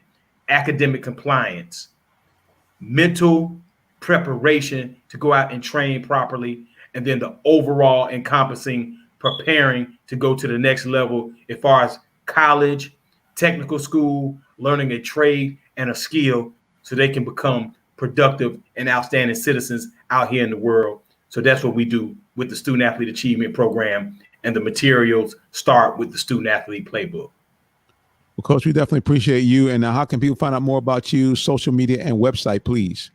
academic compliance, mental preparation to go out and train properly, and then the overall encompassing preparing to go to the next level as far as college, technical school, learning a trade and a skill so they can become productive and outstanding citizens out here in the world. So that's what we do with the Student Athlete Achievement Program, and the materials start with the Student Athlete Playbook. Well, Coach, we definitely appreciate you. And how can people find out more about you, social media and website, please?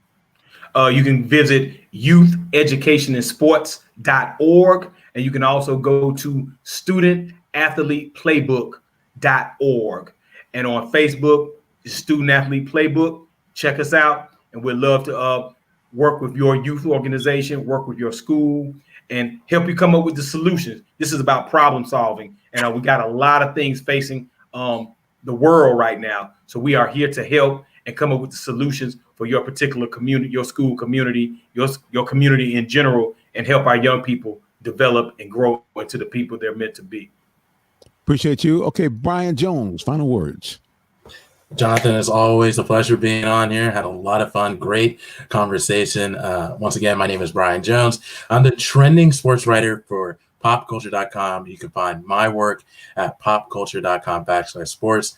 You can visit youtheducationandsports.org, and you can also go to studentathleteplaybook.org. And on Facebook, Student Athlete Playbook. Check us out, and we'd love to work with your youth organization, work with your school, and help you come up with the solutions. This is about problem solving, and we got a lot of things facing the world right now. So we are here to help and come up with the solutions for your particular community, your school community, your community in general, and help our young people develop and grow into the people they're meant to be. Appreciate you. Okay, Brian Jones, final words. Jonathan, it's always a pleasure being on here. Had a lot of fun. Great conversation. Once again, my name is Brian Jones. I'm the trending sports writer for popculture.com. You can find my work at popculture.com/sports.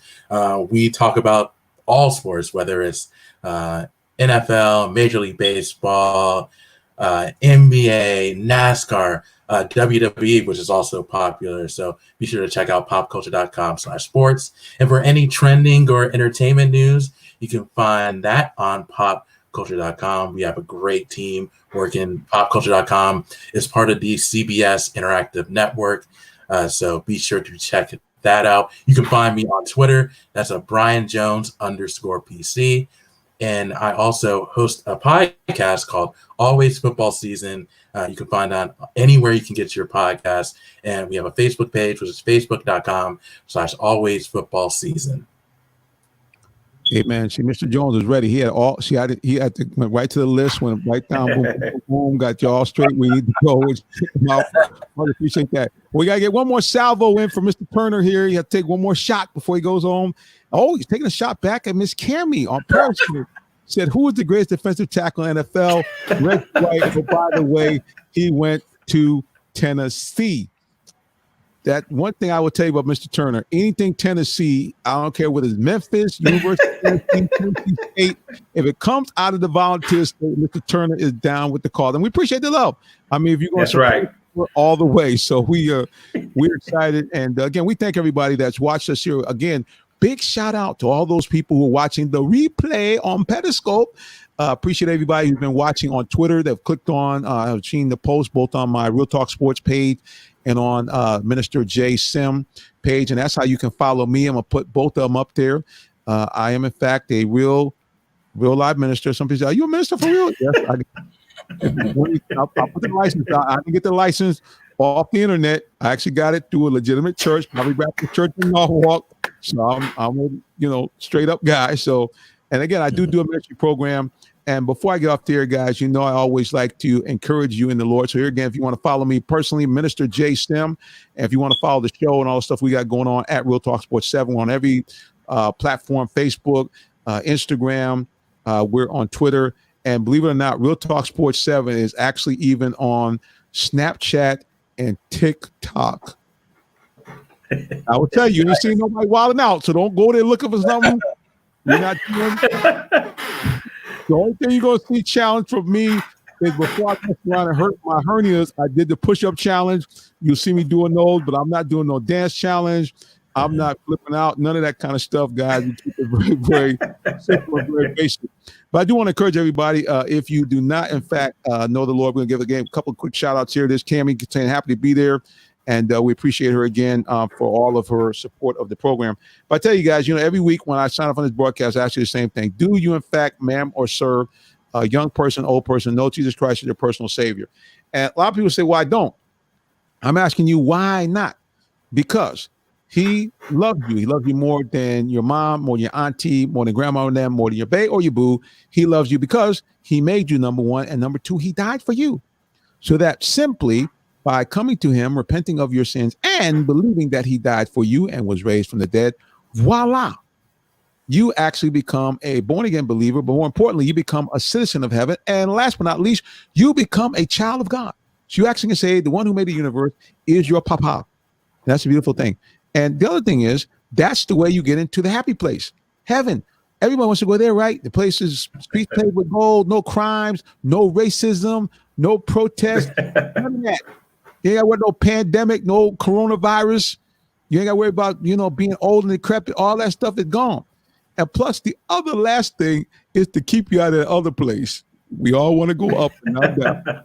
We talk about all sports, whether it's NFL, Major League Baseball, NBA, NASCAR, WWE, which is also popular. So be sure to check out popculture.com/sports. And for any trending or entertainment news, you can find that on popculture.com. We have a great team working. Popculture.com is part of the CBS Interactive Network. So be sure to check that out. You can find me on Twitter. That's a Brian Jones _PC. And I also host a podcast called Always Football Season. You can find that anywhere you can get your podcast. And we have a Facebook page, which is facebook.com/Always Football Season. Hey man, see, Mr. Jones is ready. He had to went right to the list, went right down, boom, boom, boom, got you all straight. We need to go. I appreciate that. We gotta get one more salvo in for Mr. Turner here. He had to take one more shot before he goes home. Oh, he's taking a shot back at Miss Cammie on Periscope. Said, who is the greatest defensive tackle in NFL? Red, white. But by the way, he went to Tennessee. That one thing I would tell you about Mr. Turner, anything Tennessee, I don't care whether it's Memphis, University of Tennessee State, if it comes out of the volunteer state, Mr. Turner is down with the call. And we appreciate the love. I mean, if you're going to right. all the way. So we're excited. And again, we thank everybody that's watched us here. Again, big shout out to all those people who are watching the replay on Periscope. Appreciate everybody who's been watching on Twitter. They've clicked on, I've seen the post both on my Real Talk Sports page and on Minister J. Sim page. And that's how you can follow me. I'm going to put both of them up there. I am, in fact, a real live minister. Some people say, are you a minister for real? Yes. I'll put the license out. I can get the license off the internet. I actually got it through a legitimate church, probably Baptist Church in Norwalk. So I'm a straight up guy. So, and again, I do a ministry program. And before I get off there, guys, I always like to encourage you in the Lord. So here again, if you want to follow me personally, Minister J. Stem, and if you want to follow the show and all the stuff we got going on at Real Talk Sports 7 on every platform, Facebook, Instagram. We're on Twitter. And believe it or not, Real Talk Sports 7 is actually even on Snapchat and TikTok. I will tell you, you ain't seen nobody wilding out, so don't go there looking for something. You're not doing. The only thing you're going to see challenge from me is before I mess around and hurt my hernias, I did the push-up challenge. You'll see me doing those, but I'm not doing no dance challenge. I'm not flipping out. None of that kind of stuff, guys. We keep it very, very simple and very basic. But I do want to encourage everybody, if you do not, in fact, know the Lord, we're going to give again a couple of quick shout-outs here. There's Cammie saying happy to be there. And we appreciate her again for all of her support of the program. But I tell you guys, every week when I sign up on this broadcast, I ask you the same thing. Do you, in fact, ma'am or sir, a young person, old person, know Jesus Christ as your personal Savior? And a lot of people say, well, I don't. I'm asking you, why not? Because he loved you. He loved you more than your mom, more than your auntie, more than grandma and them, more than your bae or your boo. He loves you because he made you, number one. And number two, he died for you. So that simply by coming to him, repenting of your sins, and believing that he died for you and was raised from the dead, voila, you actually become a born-again believer, but more importantly, you become a citizen of heaven. And last but not least, you become a child of God. So you actually can say the one who made the universe is your papa. That's a beautiful thing. And the other thing is, that's the way you get into the happy place, heaven. Everyone wants to go there, right? The place is streets paved with gold, no crimes, no racism, no protest, none of that. You ain't got to worry about no pandemic, no coronavirus. You ain't got to worry about, being old and decrepit. All that stuff is gone. And plus, the other last thing is to keep you out of the other place. We all want to go up and not down.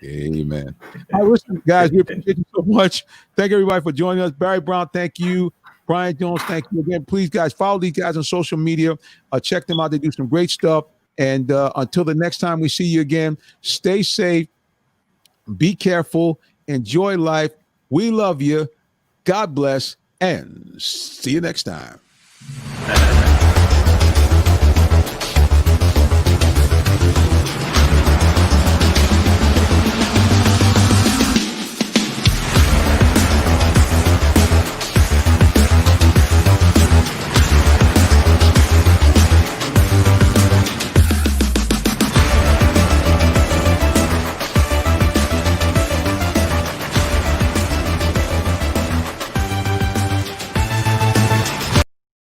Amen. All right, listen, guys, we appreciate you so much. Thank everybody for joining us. Barry Brown, thank you. Brian Jones, thank you again. Please, guys, follow these guys on social media. Check them out. They do some great stuff. And until the next time we see you again, stay safe. Be careful. Enjoy life. We love you. God bless. And see you next time.